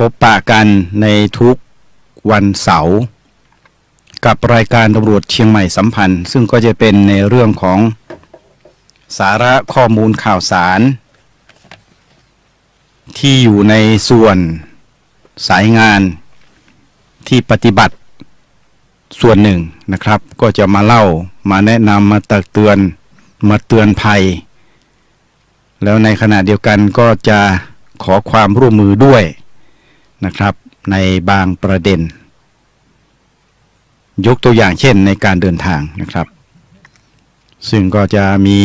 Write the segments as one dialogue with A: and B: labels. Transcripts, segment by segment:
A: บปะกันในทุกวันเสาร์กับรายการตำรวจเชียงใหม่สัมพันธ์ซึ่งก็จะเป็นในเรื่องของสาระข้อมูลข่าวสารที่อยู่ในส่วนสายงานที่ปฏิบัติส่วนหนึ่งนะครับก็จะมาเล่ามาแนะนำมาตักเตือนมาเตือนภัยแล้วในขณะเดียวกันก็จะขอความร่วมมือด้วยนะครับในบางประเด็นยกตัวอย่างเช่นในการเดินทางนะครับซึ่งก็จะมี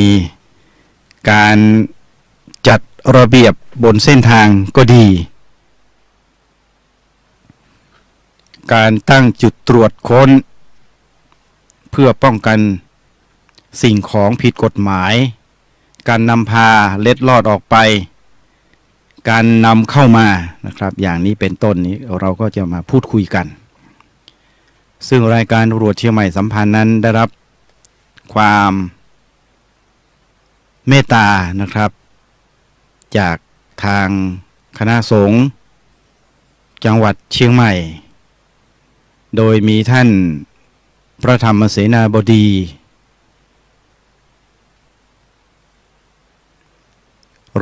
A: การจัดระเบียบบนเส้นทางก็ดีการตั้งจุดตรวจค้นเพื่อป้องกันสิ่งของผิดกฎหมายการนำพาเล็ดลอดออกไปการนำเข้ามานะครับอย่างนี้เป็นต้นนี้เราก็จะมาพูดคุยกันซึ่งรายการตำรวจเชียงใหม่สัมพันธ์นั้นได้รับความเมตตานะครับจากทางคณะสงฆ์จังหวัดเชียงใหม่โดยมีท่านพระธรรมเสนาบดี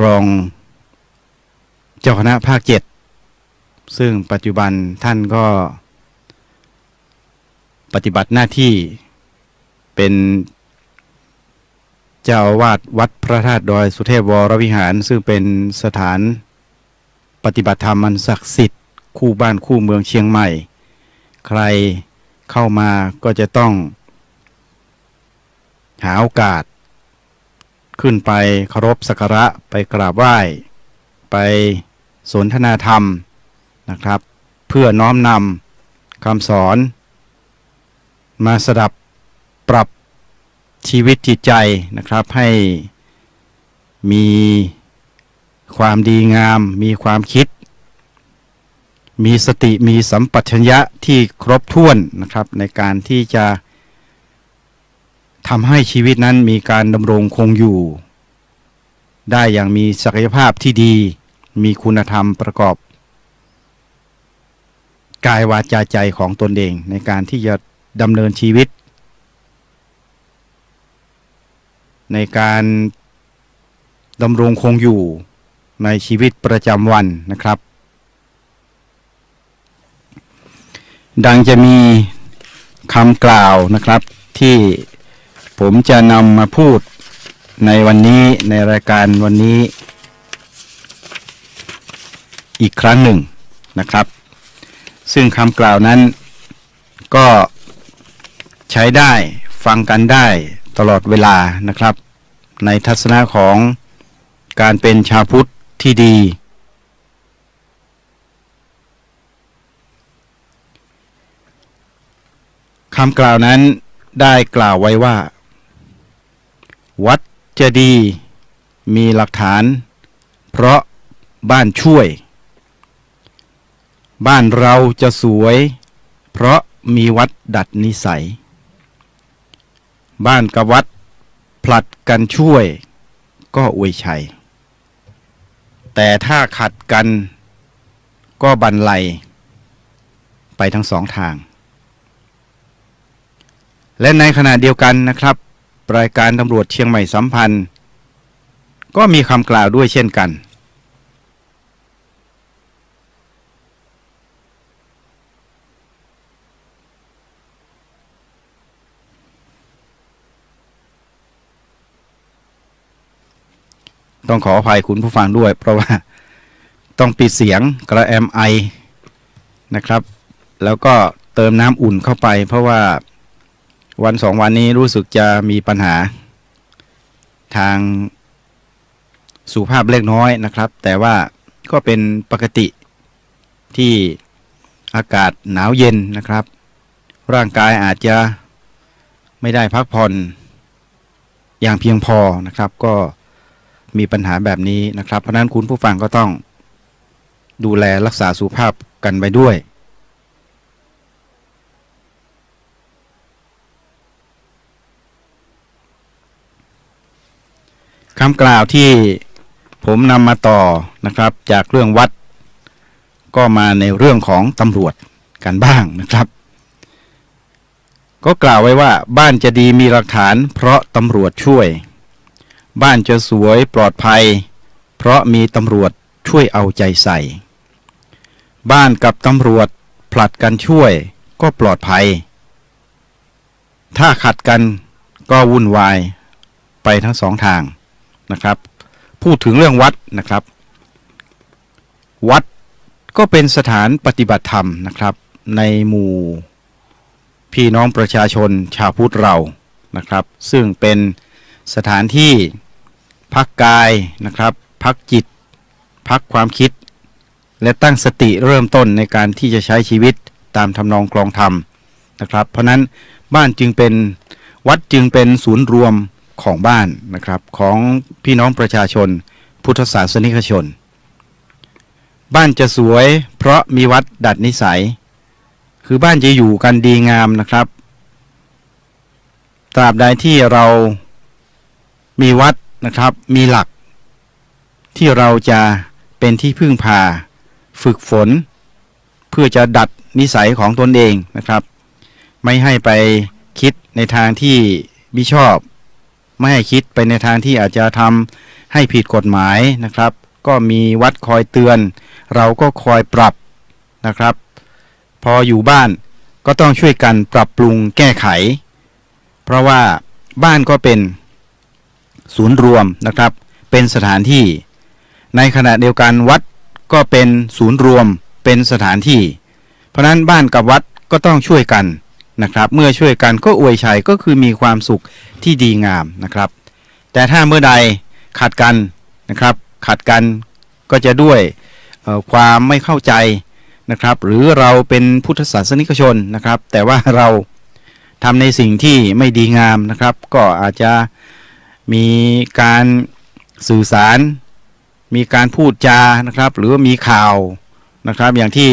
A: รองเจ้าคณะภาค7ซึ่งปัจจุบันท่านก็ปฏิบัติหน้าที่เป็นเจ้าอาวาสวัดพระธาตุดอยสุเทพวรวิหารซึ่งเป็นสถานปฏิบัติธรรมอันศักดิ์สิทธิ์คู่บ้านคู่เมืองเชียงใหม่ใครเข้ามาก็จะต้องหาโอกาสขึ้นไปเคารพสักการะไปกราบไหว้ไปสนทนาธรรมนะครับเพื่อน้อมนำคำสอนมาสดับปรับชีวิตจิตใจนะครับให้มีความดีงามมีความคิดมีสติมีสัมปชัญญะที่ครบถ้วนนะครับในการที่จะทำให้ชีวิตนั้นมีการดำรงคงอยู่ได้อย่างมีศักยภาพที่ดีมีคุณธรรมประกอบกายวาจาใจของตนเองในการที่จะดำเนินชีวิตในการดำรงคงอยู่ในชีวิตประจำวันนะครับดังจะมีคำกล่าวนะครับที่ผมจะนำมาพูดในวันนี้ในรายการวันนี้อีกครั้งหนึ่งนะครับซึ่งคำกล่าวนั้นก็ใช้ได้ฟังกันได้ตลอดเวลานะครับในทัศนะของการเป็นชาวพุทธที่ดีคำกล่าวนั้นได้กล่าวไว้ว่าวัดจะดีมีหลักฐานเพราะบ้านช่วยบ้านเราจะสวยเพราะมีวัดดัดนิสัยบ้านกับวัดผลัดกันช่วยก็อวยชัยแต่ถ้าขัดกันก็บันไลไปทั้งสองทางและในขณะเดียวกันนะครับรายการตำรวจเชียงใหม่สัมพันธ์ก็มีคำกล่าวด้วยเช่นกันต้องขออภัยคุณผู้ฟังด้วยเพราะว่าต้องปิดเสียงกระแอมไอนะครับแล้วก็เติมน้ำอุ่นเข้าไปเพราะว่าวัน2วันนี้รู้สึกจะมีปัญหาทางสุขภาพเล็กน้อยนะครับแต่ว่าก็เป็นปกติที่อากาศหนาวเย็นนะครับร่างกายอาจจะไม่ได้พักผ่อนอย่างเพียงพอนะครับก็มีปัญหาแบบนี้นะครับเพราะนั้นคุณผู้ฟังก็ต้องดูแลรักษาสุขภาพกันไปด้วยคำกล่าวที่ผมนำมาต่อนะครับจากเรื่องวัด ก็มาในเรื่องของตำรวจกันบ้างนะครับก็กล่าวไว้ว่าบ้านจะดีมีหลักฐานเพราะตำรวจช่วยบ้านจะสวยปลอดภัยเพราะมีตำรวจช่วยเอาใจใส่บ้านกับตำรวจผลัดกันช่วยก็ปลอดภัยถ้าขัดกันก็วุ่นวายไปทั้งสองทางนะครับพูดถึงเรื่องวัดนะครับวัดก็เป็นสถานปฏิบัติธรรมนะครับในหมู่พี่น้องประชาชนชาวพุทธเรานะครับซึ่งเป็นสถานที่พักกายนะครับพักจิตพักความคิดและตั้งสติเริ่มต้นในการที่จะใช้ชีวิตตามทำนองครองธรรมนะครับเพราะนั้นบ้านจึงเป็นวัดจึงเป็นศูนย์รวมของบ้านนะครับของพี่น้องประชาชนพุทธศาสนิกชนบ้านจะสวยเพราะมีวัดดัดนิสัยคือบ้านจะอยู่กันดีงามนะครับตราบใดที่เรามีวัดนะครับมีหลักที่เราจะเป็นที่พึ่งพาฝึกฝนเพื่อจะดัดนิสัยของตนเองนะครับไม่ให้ไปคิดในทางที่มิชอบไม่ให้คิดไปในทางที่อาจจะทำให้ผิดกฎหมายนะครับก็มีวัดคอยเตือนเราก็คอยปรับนะครับพออยู่บ้านก็ต้องช่วยกันปรับปรุงแก้ไขเพราะว่าบ้านก็เป็นศูนย์รวมนะครับเป็นสถานที่ในขณะเดียวกันวัดก็เป็นศูนย์รวมเป็นสถานที่เพราะนั้นบ้านกับวัดก็ต้องช่วยกันนะครับเมื่อช่วยกันก็อวยชัยก็คือมีความสุขที่ดีงามนะครับแต่ถ้าเมื่อใดขัดกันนะครับขัดกันก็จะด้วยความไม่เข้าใจนะครับหรือเราเป็นพุทธศาสนิกชนนะครับแต่ว่าเราทำในสิ่งที่ไม่ดีงามนะครับก็อาจจะมีการสื่อสารมีการพูดจานะครับหรือมีข่าวนะครับอย่างที่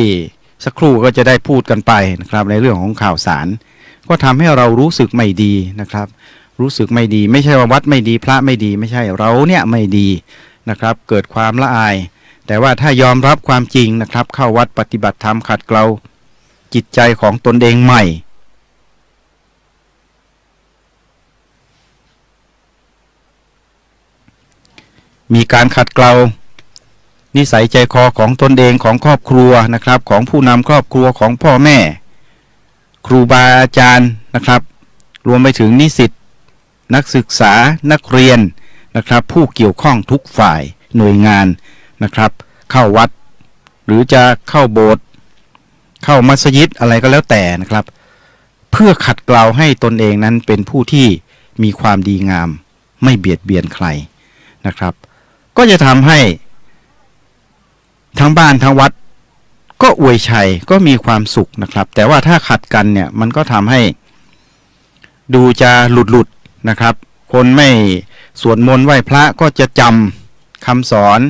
A: สักครู่ก็จะได้พูดกันไปนะครับในเรื่องของข่าวสารก็ทำให้เรารู้สึกไม่ดีนะครับรู้สึกไม่ดีไม่ใช่ว่าวัดไม่ดีพระไม่ดีไม่ใช่เราเนี่ยไม่ดีนะครับเกิดความละอายแต่ว่าถ้ายอมรับความจริงนะครับเข้าวัดปฏิบัติธรรมขัดเกลาจิตใจของตนเองใหม่มีการขัดเกลานิสัยใจคอของตนเองของครอบครัวนะครับของผู้นำครอบครัวของพ่อแม่ครูบาอาจารย์นะครับรวมไปถึงนิสิตนักศึกษานักเรียนนะครับผู้เกี่ยวข้องทุกฝ่ายหน่วยงานนะครับเข้าวัดหรือจะเข้าโบสถ์เข้ามัสยิดอะไรก็แล้วแต่นะครับเพื่อขัดเกลาให้ตนเองนั้นเป็นผู้ที่มีความดีงามไม่เบียดเบียนใครนะครับก็จะทำให้ทั้งบ้านทั้งวัดก็อวยชัยก็มีความสุขนะครับแต่ว่าถ้าขัดกันเนี่ยมันก็ทำให้ดูจะหลุดนะครับคนไม่สวดมนต์ไหว้พระก็จะจำคำสอน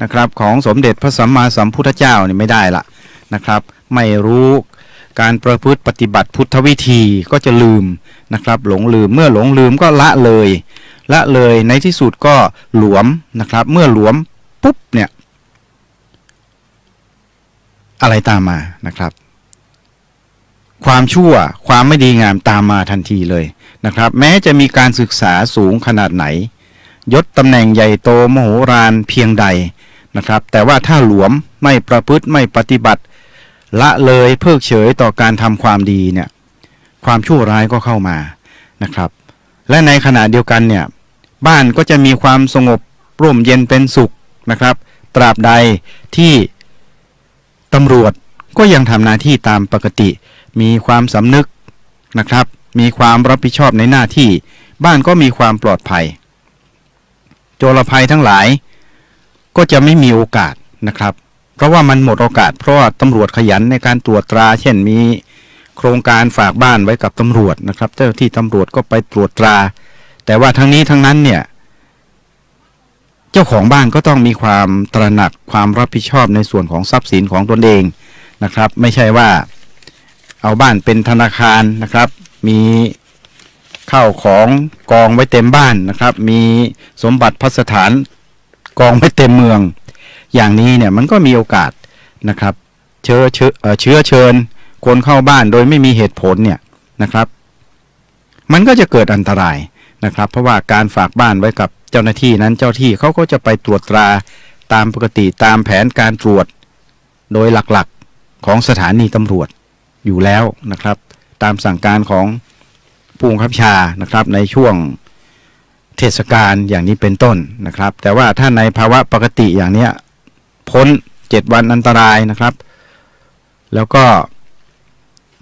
A: นะครับของสมเด็จพระสัมมาสัมพุทธเจ้าเนี่ยไม่ได้ละนะครับไม่รู้การประพฤติปฏิบัติพุทธวิธีก็จะลืมนะครับหลงลืมเมื่อหลงลืมก็ละเลยในที่สุดก็หลวมนะครับเมื่อหลวมปุ๊บเนี่ยอะไรตามมานะครับความชั่วความไม่ดีงามตามมาทันทีเลยนะครับแม้จะมีการศึกษาสูงขนาดไหนยศตำแหน่งใหญ่โตมโหฬารเพียงใดนะครับแต่ว่าถ้าหลวมไม่ประพฤติไม่ปฏิบัติละเลยเพิกเฉยต่อการทำความดีเนี่ยความชั่วร้ายก็เข้ามานะครับและในขณะเดียวกันเนี่ยบ้านก็จะมีความสงบร่มเย็นเป็นสุขนะครับตราบใดที่ตำรวจก็ยังทำหน้าที่ตามปกติมีความสำนึกนะครับมีความรับผิดชอบในหน้าที่บ้านก็มีความปลอดภัยโจรภัยทั้งหลายก็จะไม่มีโอกาสนะครับเพราะว่ามันหมดโอกาสเพราะว่าตำรวจขยันในการตรวจตราเช่นมีโครงการฝากบ้านไว้กับตำรวจนะครับเจ้าที่ตำรวจก็ไปตรวจตราแต่ว่าทั้งนี้ทั้งนั้นเนี่ยเจ้าของบ้านก็ต้องมีความตระหนักความรับผิดชอบในส่วนของทรัพย์สินของตนเองนะครับไม่ใช่ว่าเอาบ้านเป็นธนาคารนะครับมีข้าวของกองไว้เต็มบ้านนะครับมีสมบัติพัสถานกองไว้เต็มเมืองอย่างนี้เนี่ยมันก็มีโอกาสนะครับ เชื้อเชิญคนเข้าบ้านโดยไม่มีเหตุผลเนี่ยนะครับมันก็จะเกิดอันตรายนะครับเพราะว่าการฝากบ้านไว้กับเจ้าหน้าที่นั้นเจ้าที่เขาก็จะไปตรวจตราตามปกติตามแผนการตรวจโดยหลักๆของสถานีตำรวจอยู่แล้วนะครับตามสั่งการของผู้บังคับบัญชานะครับในช่วงเทศกาลอย่างนี้เป็นต้นนะครับแต่ว่าถ้าในภาวะปกติอย่างนี้พ้น7 วันอันตรายนะครับแล้วก็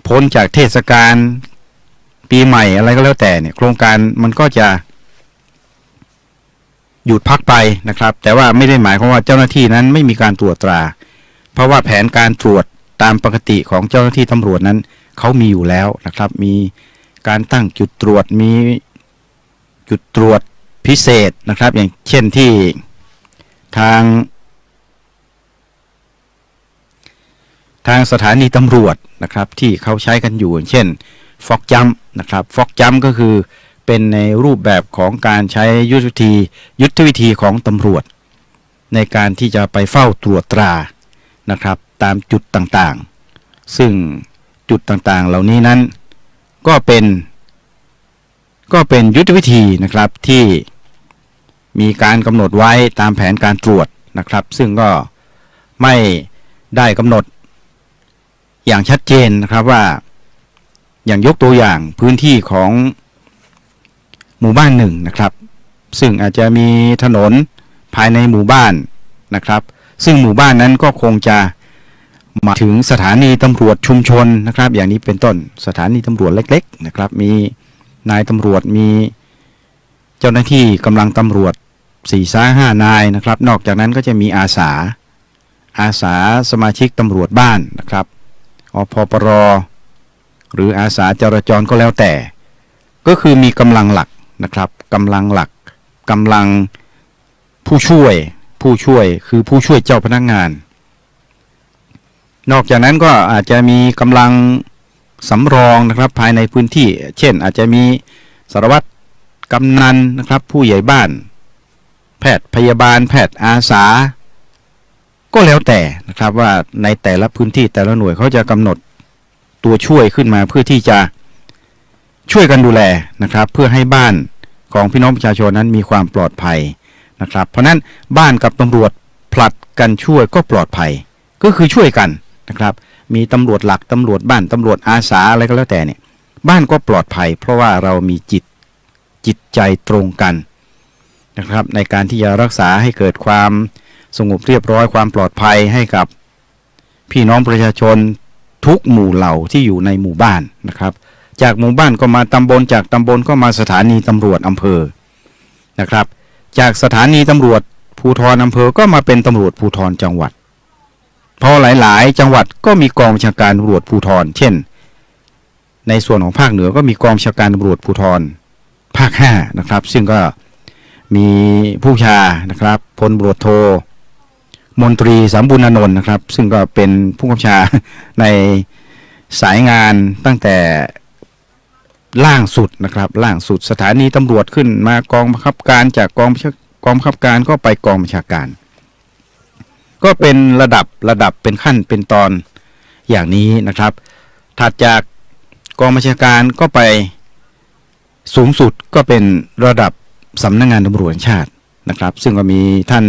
A: พ้นจากเทศกาลปีใหม่อะไรก็แล้วแต่เนี่ยโครงการมันก็จะหยุดพักไปนะครับแต่ว่าไม่ได้หมายความว่าเจ้าหน้าที่นั้นไม่มีการตรวจตราเพราะว่าแผนการตรวจตามปกติของเจ้าหน้าที่ตำรวจนั้นเขามีอยู่แล้วนะครับมีการตั้งจุดตรวจมีจุดตรวจพิเศษนะครับอย่างเช่นที่ทางสถานีตำรวจนะครับที่เขาใช้กันอยู่เช่นฟอกจัมป์นะครับฟอกจัมป์ก็คือเป็นในรูปแบบของการใช้ยุทธวิธีของตำรวจในการที่จะไปเฝ้าตรวจตรานะครับตามจุดต่างๆซึ่งจุดต่างๆเหล่านี้นั้นก็เป็นยุทธวิธีนะครับที่มีการกำหนดไว้ตามแผนการตรวจนะครับซึ่งก็ไม่ได้กำหนดอย่างชัดเจนนะครับว่าอย่างยกตัวอย่างพื้นที่ของหมู่บ้านหนึ่งนะครับซึ่งอาจจะมีถนนภายในหมู่บ้านนะครับซึ่งหมู่บ้านนั้นก็คงจะมาถึงสถานีตำรวจชุมชนนะครับอย่างนี้เป็นต้นสถานีตำรวจเล็กๆนะครับมีนายตำรวจมีเจ้าหน้าที่กำลังตำรวจ4-5 นายนะครับนอกจากนั้นก็จะมีอาสาสมาชิกตำรวจบ้านนะครับอพปรหรืออาสาจราจรก็แล้วแต่ก็คือมีกำลังหลักนะครับกำลังผู้ช่วยคือผู้ช่วยเจ้าพนักงานนอกจากนั้นก็อาจจะมีกำลังสำรองนะครับภายในพื้นที่เช่นอาจจะมีสารวัตรกำนันนะครับผู้ใหญ่บ้านแพทย์พยาบาลแพทย์อาสาก็แล้วแต่นะครับว่าในแต่ละพื้นที่แต่ละหน่วยเขาจะกำหนดตัวช่วยขึ้นมาเพื่อที่จะช่วยกันดูแลนะครับเพื่อให้บ้านของพี่น้องประชาชนนั้นมีความปลอดภัยนะครับเพราะนั้นบ้านกับตำรวจผลัดกันช่วยก็ปลอดภัยก็คือช่วยกันนะครับมีตำรวจหลักตำรวจบ้านตำรวจอาสาอะไรก็แล้วแต่เนี่ยบ้านก็ปลอดภัยเพราะว่าเรามีจิตใจตรงกันนะครับในการที่จะรักษาให้เกิดความสงบเรียบร้อยความปลอดภัยให้กับพี่น้องประชาชนทุกหมู่เหล่าที่อยู่ในหมู่บ้านนะครับจากหมู่บ้านก็มาตำบลจากตำบลก็มาสถานีตำรวจอำเภอนะครับจากสถานีตำรวจภูธรอำเภอก็มาเป็นตำรวจภูธรจังหวัดพอหลายๆจังหวัดก็มีกองบัญชาการตำรวจภูธรเช่นในส่วนของภาคเหนือก็มีกองบัญชาการตำรวจภูธรภาค5นะครับซึ่งก็มีผู้บัญชานะครับพลตำรวจโทมนตรีสามบุญอานนท์นะครับซึ่งก็เป็นผู้บัญชาในสายงานตั้งแต่ล่างสุดนะครับล่างสุดสถานีตำรวจขึ้นมากองบังคับการจากกองบังคับการก็ไปกองบัญชาการก็เป็นระดับเป็นขั้นเป็นตอนอย่างนี้นะครับถัดจากกองบัญชาการก็ไปสูงสุดก็เป็นระดับสำนักงานตำรวจแห่งชาตินะครับซึ่งก็มีท่าน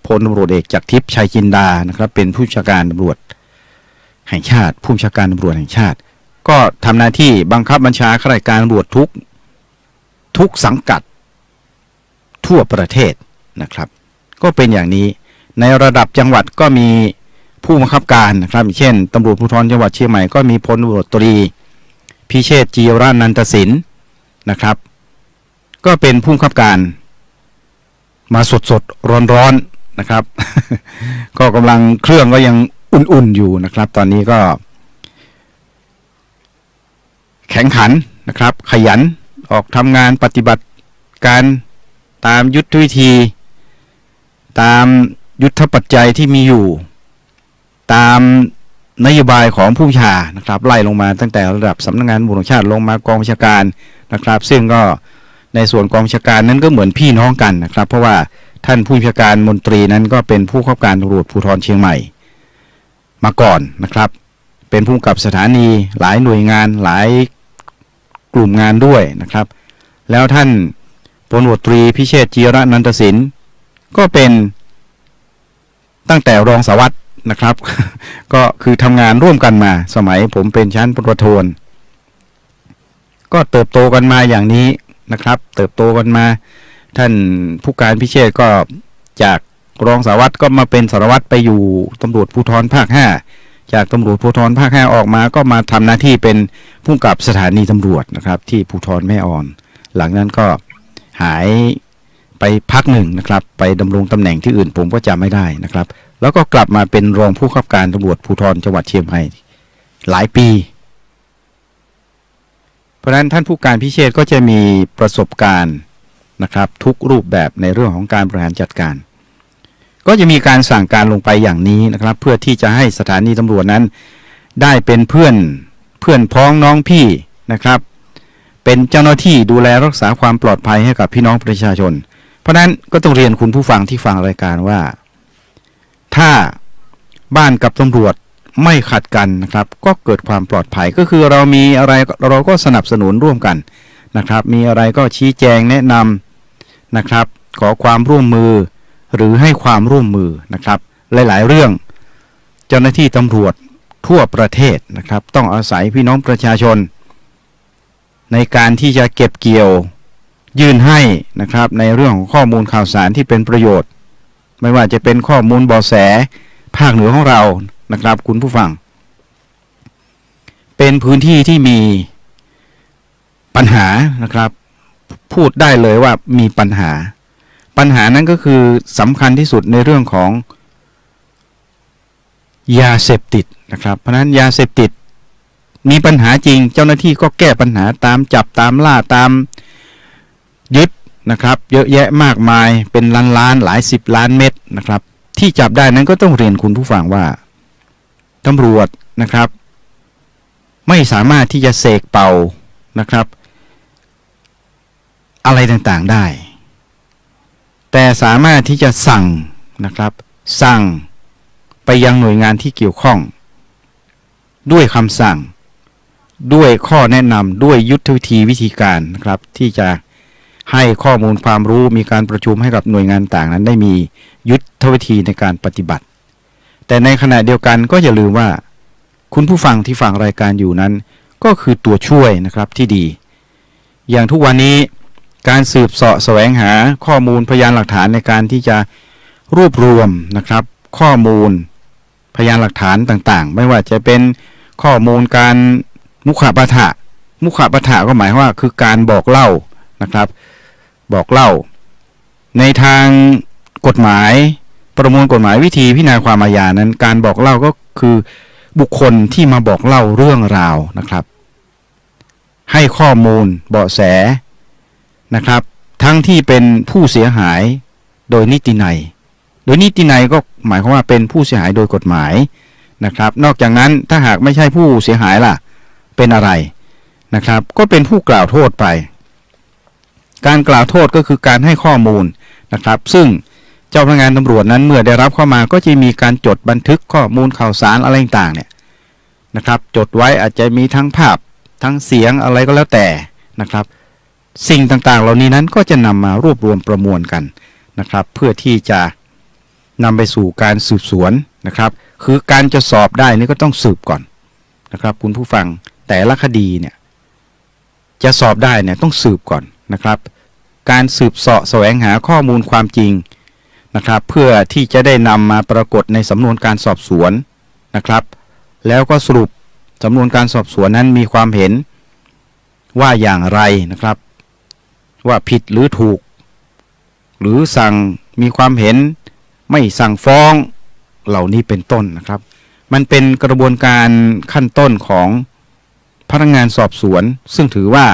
A: พลตำรวจเอกจักรทิพย์ชัยจินดานะครับเป็นผู้บัญชาการตำรวจแห่งชาติผู้บัญชาการตำรวจแห่งชาติก็ทำหน้าที่บังคับบัญชาข้าราชการตำรวจทุกสังกัดทั่วประเทศนะครับก็เป็นอย่างนี้ในระดับจังหวัดก็มีผู้บังคับการนะครับเช่นตำรวจภูธรจังหวัดเชียงใหม่ก็มีพลตำรวจตรีพิเชษฐ์จีรนันตสินนะครับก็เป็นผู้บังคับการมาสดร้อนๆนะครับ ก็กำลังเครื่องก็ยังอุ่นๆอยู่นะครับตอนนี้ก็แข็งขันนะครับขยันออกทำงานปฏิบัติการตามยุทธวิธีตามยุทธปัจจัยที่มีอยู่ตามนโยบายของผู้บัญชานะครับไล่ลงมาตั้งแต่ระดับสำนักงานตำรวจแห่งชาติลงมากองบัญชาการนะครับซึ่งก็ในส่วนกองบัญชาการนั้นก็เหมือนพี่น้องกันนะครับเพราะว่าท่านผู้บัญชาการมนตรีนั้นก็เป็นผู้บังคับการตำรวจภูธรเชียงใหม่ มาก่อนนะครับเป็นผู้กำกับสถานีหลายหน่วยงานหลายกลุ่มงานด้วยนะครับแล้วท่านพลตำรวจตรีพิเชษฐ์จีรนันทศิลป์ก็เป็นตั้งแต่รองสารวัตรนะครับ ก็คือทำงานร่วมกันมาสมัยผมเป็นชั้นปประทวนก็เติบโตกันมาอย่างนี้นะครับเติบโตกันมาท่านผู้การพิเชษฐ์ก็จากรองสารวัตรก็มาเป็นสารวัตรไปอยู่ตำรวจภูธรภาค5จากตำรวจภูธรภาค5ออกมาก็มาทำหน้าที่เป็นผู้กำกับสถานีตำรวจนะครับที่ภูธรแม่อ่อนหลังนั้นก็หายไปพักหนึ่งนะครับไปดำรงตำแหน่งที่อื่นผมก็จำไม่ได้นะครับแล้วก็กลับมาเป็นรองผู้กำกับการตำรวจภูธรจังหวัดเชียงใหม่หลายปีเพราะฉะนั้นท่านผู้การพิเชษฐ์ก็จะมีประสบการณ์นะครับทุกรูปแบบในเรื่องของการบริหารจัดการก็จะมีการสั่งการลงไปอย่างนี้นะครับเพื่อที่จะให้สถานีตำรวจนั้นได้เป็นเพื่อนพ้องน้องพี่นะครับเป็นเจ้าหน้าที่ดูแลรักษาความปลอดภัยให้กับพี่น้องประชาชนเพราะนั้นก็ต้องเรียนคุณผู้ฟังที่ฟังรายการว่าถ้าบ้านกับตำรวจไม่ขัดกันนะครับก็เกิดความปลอดภัยก็คือเรามีอะไรเราก็สนับสนุนร่วมกันนะครับมีอะไรก็ชี้แจงแนะนำนะครับขอความร่วมมือหรือให้ความร่วมมือนะครับหลายๆเรื่องเจ้าหน้าที่ตำรวจทั่วประเทศนะครับต้องอาศัยพี่น้องประชาชนในการที่จะเก็บเกี่ยวยื่นให้นะครับในเรื่องของข้อมูลข่าวสารที่เป็นประโยชน์ไม่ว่าจะเป็นข้อมูลเบาะแสภาคเหนือของเรานะครับคุณผู้ฟังเป็นพื้นที่ที่มีปัญหานะครับพูดได้เลยว่ามีปัญหานั้นก็คือสำคัญที่สุดในเรื่องของยาเสพติดนะครับเพราะนั้นยาเสพติดมีปัญหาจริงเจ้าหน้าที่ก็แก้ปัญหาตามจับตามล่าตามยึดนะครับเยอะแยะมากมายเป็นล้านหลาย10 ล้านเม็ดนะครับที่จับได้นั้นก็ต้องเรียนคุณผู้ฟังว่าตำรวจนะครับไม่สามารถที่จะเสกเป่านะครับอะไรต่างๆได้แต่สามารถที่จะสั่งนะครับสั่งไปยังหน่วยงานที่เกี่ยวข้องด้วยคำสั่งด้วยข้อแนะนำด้วยยุทธวิธีวิธีการนะครับที่จะให้ข้อมูลความรู้มีการประชุมให้กับหน่วยงานต่างนั้นได้มียุทธวิธีในการปฏิบัติแต่ในขณะเดียวกันก็อย่าลืมว่าคุณผู้ฟังที่ฟังรายการอยู่นั้นก็คือตัวช่วยนะครับที่ดีอย่างทุกวันนี้การสืบเสาะแสวงหาข้อมูลพยานหลักฐานในการที่จะรวบรวมนะครับข้อมูลพยานหลักฐานต่างๆไม่ว่าจะเป็นข้อมูลการมุขปาฐะก็หมายว่าคือการบอกเล่านะครับบอกเล่าในทางกฎหมายประมวลกฎหมายวิธีพิจารณาความอาญานั้นการบอกเล่าก็คือบุคคลที่มาบอกเล่าเรื่องราวนะครับให้ข้อมูลเบาะแสนะครับทั้งที่เป็นผู้เสียหายโดยนิตินัยก็หมายความว่าเป็นผู้เสียหายโดยกฎหมายนะครับนอกจากนั้นถ้าหากไม่ใช่ผู้เสียหายล่ะเป็นอะไรนะครับก็เป็นผู้กล่าวโทษไปการกล่าวโทษก็คือการให้ข้อมูลนะครับซึ่งเจ้าพนักงานตำรวจนั้นเมื่อได้รับเข้ามาก็จะมีการจดบันทึกข้อมูลข่าวสารอะไรต่างๆเนี่ยนะครับจดไว้อาจจะมีทั้งภาพทั้งเสียงอะไรก็แล้วแต่นะครับสิ่งต่างๆเหล่านี้นั้นก็จะนำมารวบรวมประมวลกันนะครับเพื่อที่จะนำไปสู่การสืบสวนนะครับคือการจะสอบได้นี่ก็ต้องสืบก่อนนะครับคุณผู้ฟังแต่ละคดีเนี่ยจะสอบได้เนี่ยต้องสืบก่อนนะครับการสืบเสาะแสวงหาข้อมูลความจริงนะครับเพื่อที่จะได้นำมาปรากฏในสำนวนการสอบสวนนะครับแล้วก็สรุปสำนวนการสอบสวนนั้นมีความเห็นว่าอย่างไรนะครับว่าผิดหรือถูกหรือสั่งมีความเห็นไม่สั่งฟ้องเหล่านี้เป็นต้นนะครับมันเป็นกระบวนการขั้นต้นของพนักงานสอบสวนซึ่งถือว่า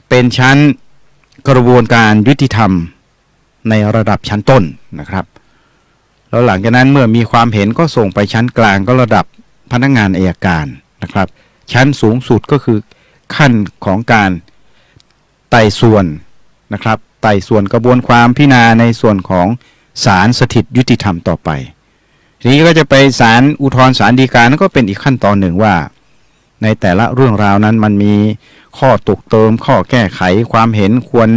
A: เป็นชั้นกระบวนการยุติธรรมในระดับชั้นต้นนะครับแล้วหลังจากนั้นเมื่อมีความเห็นก็ส่งไปชั้นกลางก็ระดับพนักงานอัยการนะครับชั้นสูงสุดก็คือขั้นของการไต่สวนนะครับไต่สวนกระบวนความพิจารณาในส่วนของศาลสถิตยุติธรรมต่อไป ทีนี้ก็จะไปศาลอุทธรณ์ศาลฎีกานั่นก็เป็นอีกขั้นตอนหนึ่งว่าในแต่ละเรื่องราวนั้นมันมีข้อตกเติมข้อแก้ไขความเห็นควร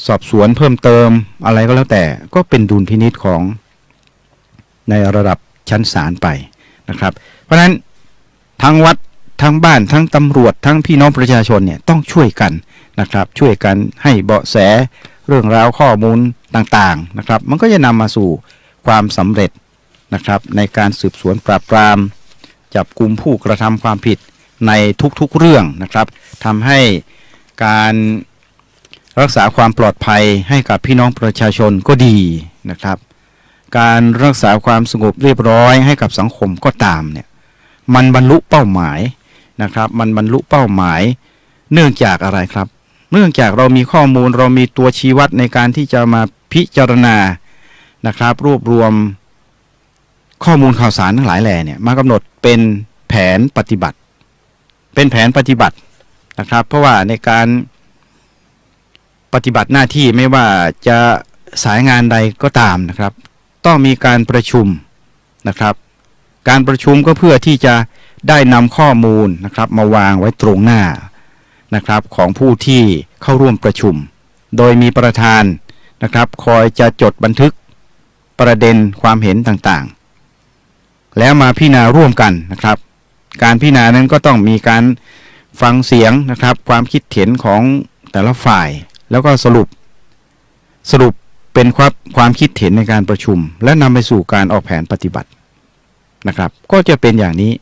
A: สอบสวนเพิ่มเติมอะไรก็แล้วแต่ก็เป็นดุลพินิจของในระดับชั้นศาลไปนะครับเพราะฉะนั้นทั้งวัดทั้งบ้านทั้งตำรวจทั้งพี่น้องประชาชนเนี่ยต้องช่วยกันนะครับช่วยกันให้เบาะแสเรื่องราวข้อมูลต่างๆนะครับมันก็จะนำมาสู่ความสำเร็จนะครับในการสืบสวนปราบปรามจับกุมผู้กระทำความผิดในทุกๆเรื่องนะครับทำให้การรักษาความปลอดภัยให้กับพี่น้องประชาชนก็ดีนะครับการรักษาความสงบเรียบร้อยให้กับสังคมก็ตามเนี่ยมันบรรลุเป้าหมายนะครับมันบรรลุเป้าหมายเนื่องจากอะไรครับเนื่องจากเรามีข้อมูลเรามีตัวชี้วัดในการที่จะมาพิจารณานะครับรวบรวมข้อมูลข่าวสารทั้งหลายแหล่เนี่ยมากำหนดเป็นแผนปฏิบัตินะครับเพราะว่าในการปฏิบัติหน้าที่ไม่ว่าจะสายงานใดก็ตามนะครับต้องมีการประชุมนะครับการประชุมก็เพื่อที่จะได้นำข้อมูลนะครับมาวางไว้ตรงหน้านะครับของผู้ที่เข้าร่วมประชุมโดยมีประธานนะครับคอยจะจดบันทึกประเด็นความเห็นต่างๆแล้วมาพิจารณาร่วมกันนะครับการพิจารณานั้นก็ต้องมีการฟังเสียงนะครับความคิดเห็นของแต่ละฝ่ายแล้วก็สรุปเป็นความคิดเห็นในการประชุมและนำไปสู่การออกแผนปฏิบัตินะครับก็จะเป็นอย่างนี้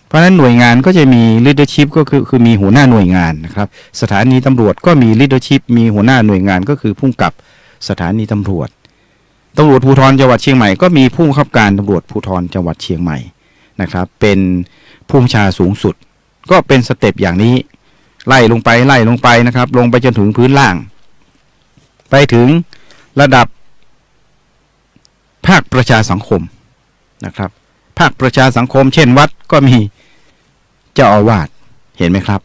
A: เพราะฉะนั้นหน่วยงานก็จะมี leadership ก็คือมีหัวหน้าหน่วยงานนะครับสถานีตำรวจก็มี leadership มีหัวหน้าหน่วยงานก็คือผู้กำกับสถานีตำรวจภูธรจังหวัดเชียงใหม่ก็มีผู้บังคับการตำรวจภูธรจังหวัดเชียงใหม่นะครับเป็นผู้บัญชาสูงสุดก็เป็นสเต็ปอย่างนี้ไล่ลงไปนะครับลงไปจนถึงพื้นล่างไปถึงระดับภาคประชาสังคมนะครับภาคประชาสังคมเช่นวัดก็มีเจ้าอาวาสเห็นไหมครับ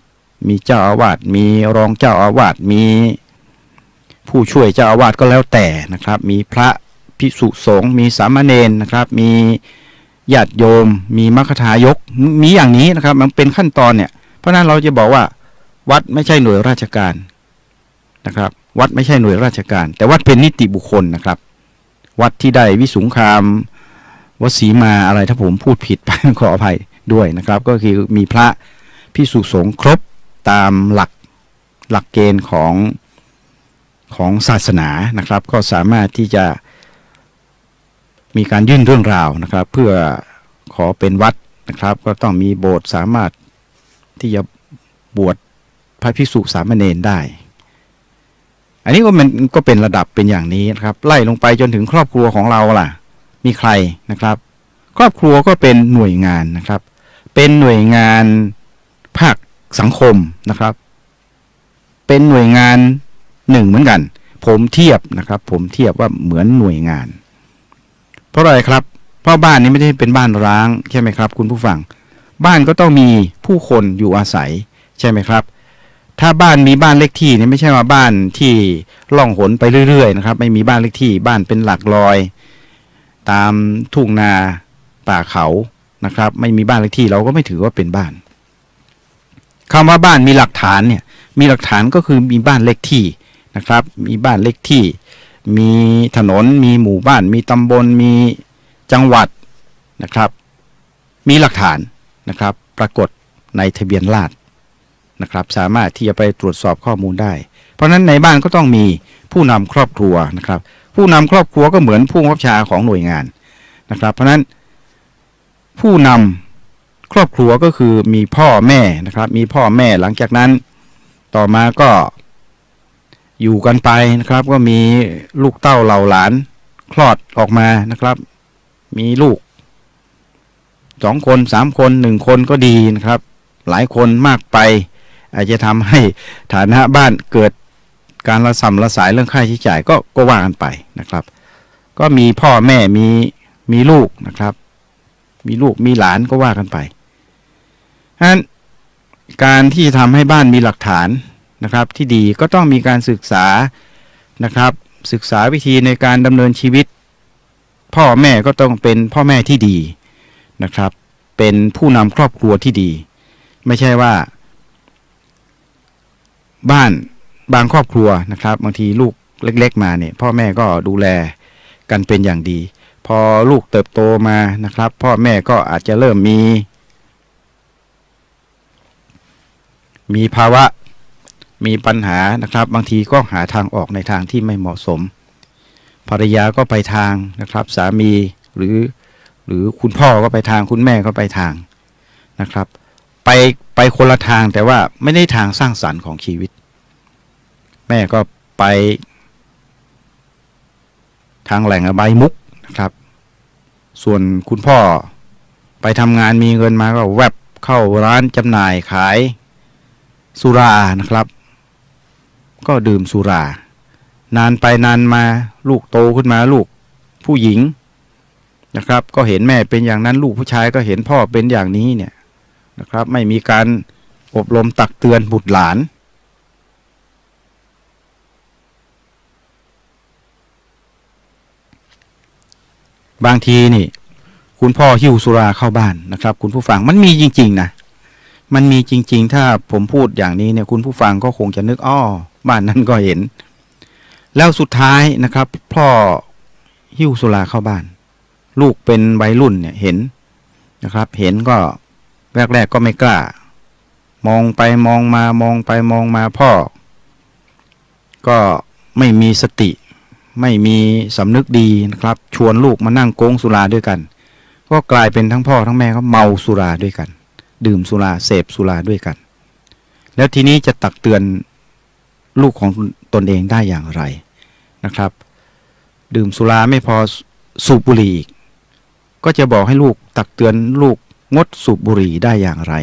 A: มีเจ้าอาวาสมีรองเจ้าอาวาสมีผู้ช่วยเจ้าอาวาสก็แล้วแต่นะครับมีพระภิกษุสงฆ์มีสามเณรนะครับมีญาติโยมมีมัคคทายกมีอย่างนี้นะครับมันเป็นขั้นตอนเนี่ยเพราะนั้นเราจะบอกว่าวัดไม่ใช่หน่วยราชการนะครับวัดไม่ใช่หน่วยราชการแต่วัดเป็นนิติบุคคลนะครับวัดที่ได้วิสุงคามวสีมาอะไรถ้าผมพูดผิดไปขออภัยด้วยนะครับก็คือมีพระภิกษุสงฆ์ครบตามหลักเกณฑ์ของศาสนานะครับก็สามารถที่จะมีการยื่นเรื่องราวนะครับเพื่อขอเป็นวัดนะครับก็ต้องมีโบสถ์สามารถที่จะบวชพระภิกษุสามเณรได้อันนี้ก็เป็นระดับเป็นอย่างนี้นะครับไล่ลงไปจนถึงครอบครัวของเราล่ะมีใครนะครับครอบครัวก็เป็นหน่วยงานนะครับเป็นหน่วยงานภาคสังคมนะครับเป็นหน่วยงานหนึ่งเหมือนกันผมเทียบว่าเหมือนหน่วยงานเพราะอะไรครับเพราะบ้านนี้ไม่ได้เป็นบ้านร้างใช่ไหมครับคุณผู้ฟังบ้านก็ต้องมีผู้คนอยู่อาศัยใช่ไหมครับถ้าบ้านมีบ้านเลขที่นี่ไม่ใช่ว่าบ้านที่ล่องหนไปเรื่อยๆนะครับไม่มีบ้านเลขที่บ้านเป็นหลักลอยตามทุ่งนาป่าเขานะครับไม่มีบ้านเลขที่เราก็ไม่ถือว่าเป็นบ้านคำว่าบ้านมีหลักฐานเนี่ยมีหลักฐานก็คือมีบ้านเลขที่นะครับมีบ้านเลขที่มีถนนมีหมู่บ้านมีตำบลมีจังหวัดนะครับมีหลักฐานนะครับปรากฏในทะเบียนราษฎร์นะครับสามารถที่จะไปตรวจสอบข้อมูลได้เพราะฉะนั้นในบ้านก็ต้องมีผู้นำครอบครัวนะครับผู้นำครอบครัวก็เหมือนผู้บังคับบัญชาของหน่วยงานนะครับเพราะฉะนั้นผู้นำครอบครัวก็คือมีพ่อแม่นะครับมีพ่อแม่หลังจากนั้นต่อมาก็อยู่กันไปนะครับก็มีลูกเต้าเหล่าหลานคลอดออกมานะครับมีลูก2 คน3 คน1 คนก็ดีนะครับหลายคนมากไปอาจจะทำให้ฐานะบ้านเกิดการระส่ำระสายเรื่องค่าใช้จ่ายก็ว่ากันไปนะครับก็มีพ่อแม่มีลูกนะครับมีลูกมีหลานก็ว่ากันไปฉะนั้นการที่ทำให้บ้านมีหลักฐานนะครับที่ดีก็ต้องมีการศึกษานะครับศึกษาวิธีในการดำเนินชีวิต พ่อแม่ก็ต้องเป็นพ่อแม่ที่ดีนะครับเป็นผู้นำครอบครัวที่ดีไม่ใช่ว่าบ้านบางครอบครัวนะครับบางทีลูกเล็กๆมาเนี่ยพ่อแม่ก็ดูแลกันเป็นอย่างดีพอลูกเติบโตมานะครับพ่อแม่ก็อาจจะเริ่มมีภาวะมีปัญหานะครับบางทีก็หาทางออกในทางที่ไม่เหมาะสมภรรยาก็ไปทางนะครับสามีหรือคุณพ่อก็ไปทางคุณแม่ก็ไปทางนะครับไปคนละทางแต่ว่าไม่ได้ทางสร้างสรรค์ของชีวิตแม่ก็ไปทางแหล่งอบายมุขนะครับส่วนคุณพ่อไปทำงานมีเงินมาก็แวบเข้าร้านจำหน่ายขายสุรานะครับก็ดื่มสุรานานไปนานมาลูกโตขึ้นมาลูกผู้หญิงนะครับก็เห็นแม่เป็นอย่างนั้นลูกผู้ชายก็เห็นพ่อเป็นอย่างนี้เนี่ยนะครับไม่มีการอบรมตักเตือนบุตรหลานบางทีนี่คุณพ่อหิ้วสุราเข้าบ้านนะครับคุณผู้ฟังมันมีจริงๆนะมันมีจริงๆถ้าผมพูดอย่างนี้เนี่ยคุณผู้ฟังก็คงจะนึกบ้านนั้นก็เห็นแล้วสุดท้ายนะครับพ่อหิ้วสุราเข้าบ้านลูกเป็นวัยรุ่นเนี่ยเห็นนะครับเห็นก็แรกๆก็ไม่กล้ามองไปมองมามองไปมองมาพ่อก็ไม่มีสติไม่มีสำนึกดีนะครับชวนลูกมานั่งโก๊งสุราด้วยกันก็กลายเป็นทั้งพ่อทั้งแม่ก็เมาสุราด้วยกันดื่มสุราเสพสุราด้วยกันแล้วทีนี้จะตักเตือนลูกของตนเองได้อย่างไรนะครับดื่มสุราไม่พอสูบบุหรี่อีกก็จะบอกให้ลูกตักเตือนลูกงดสูบบุหรี่ได้อย่างไร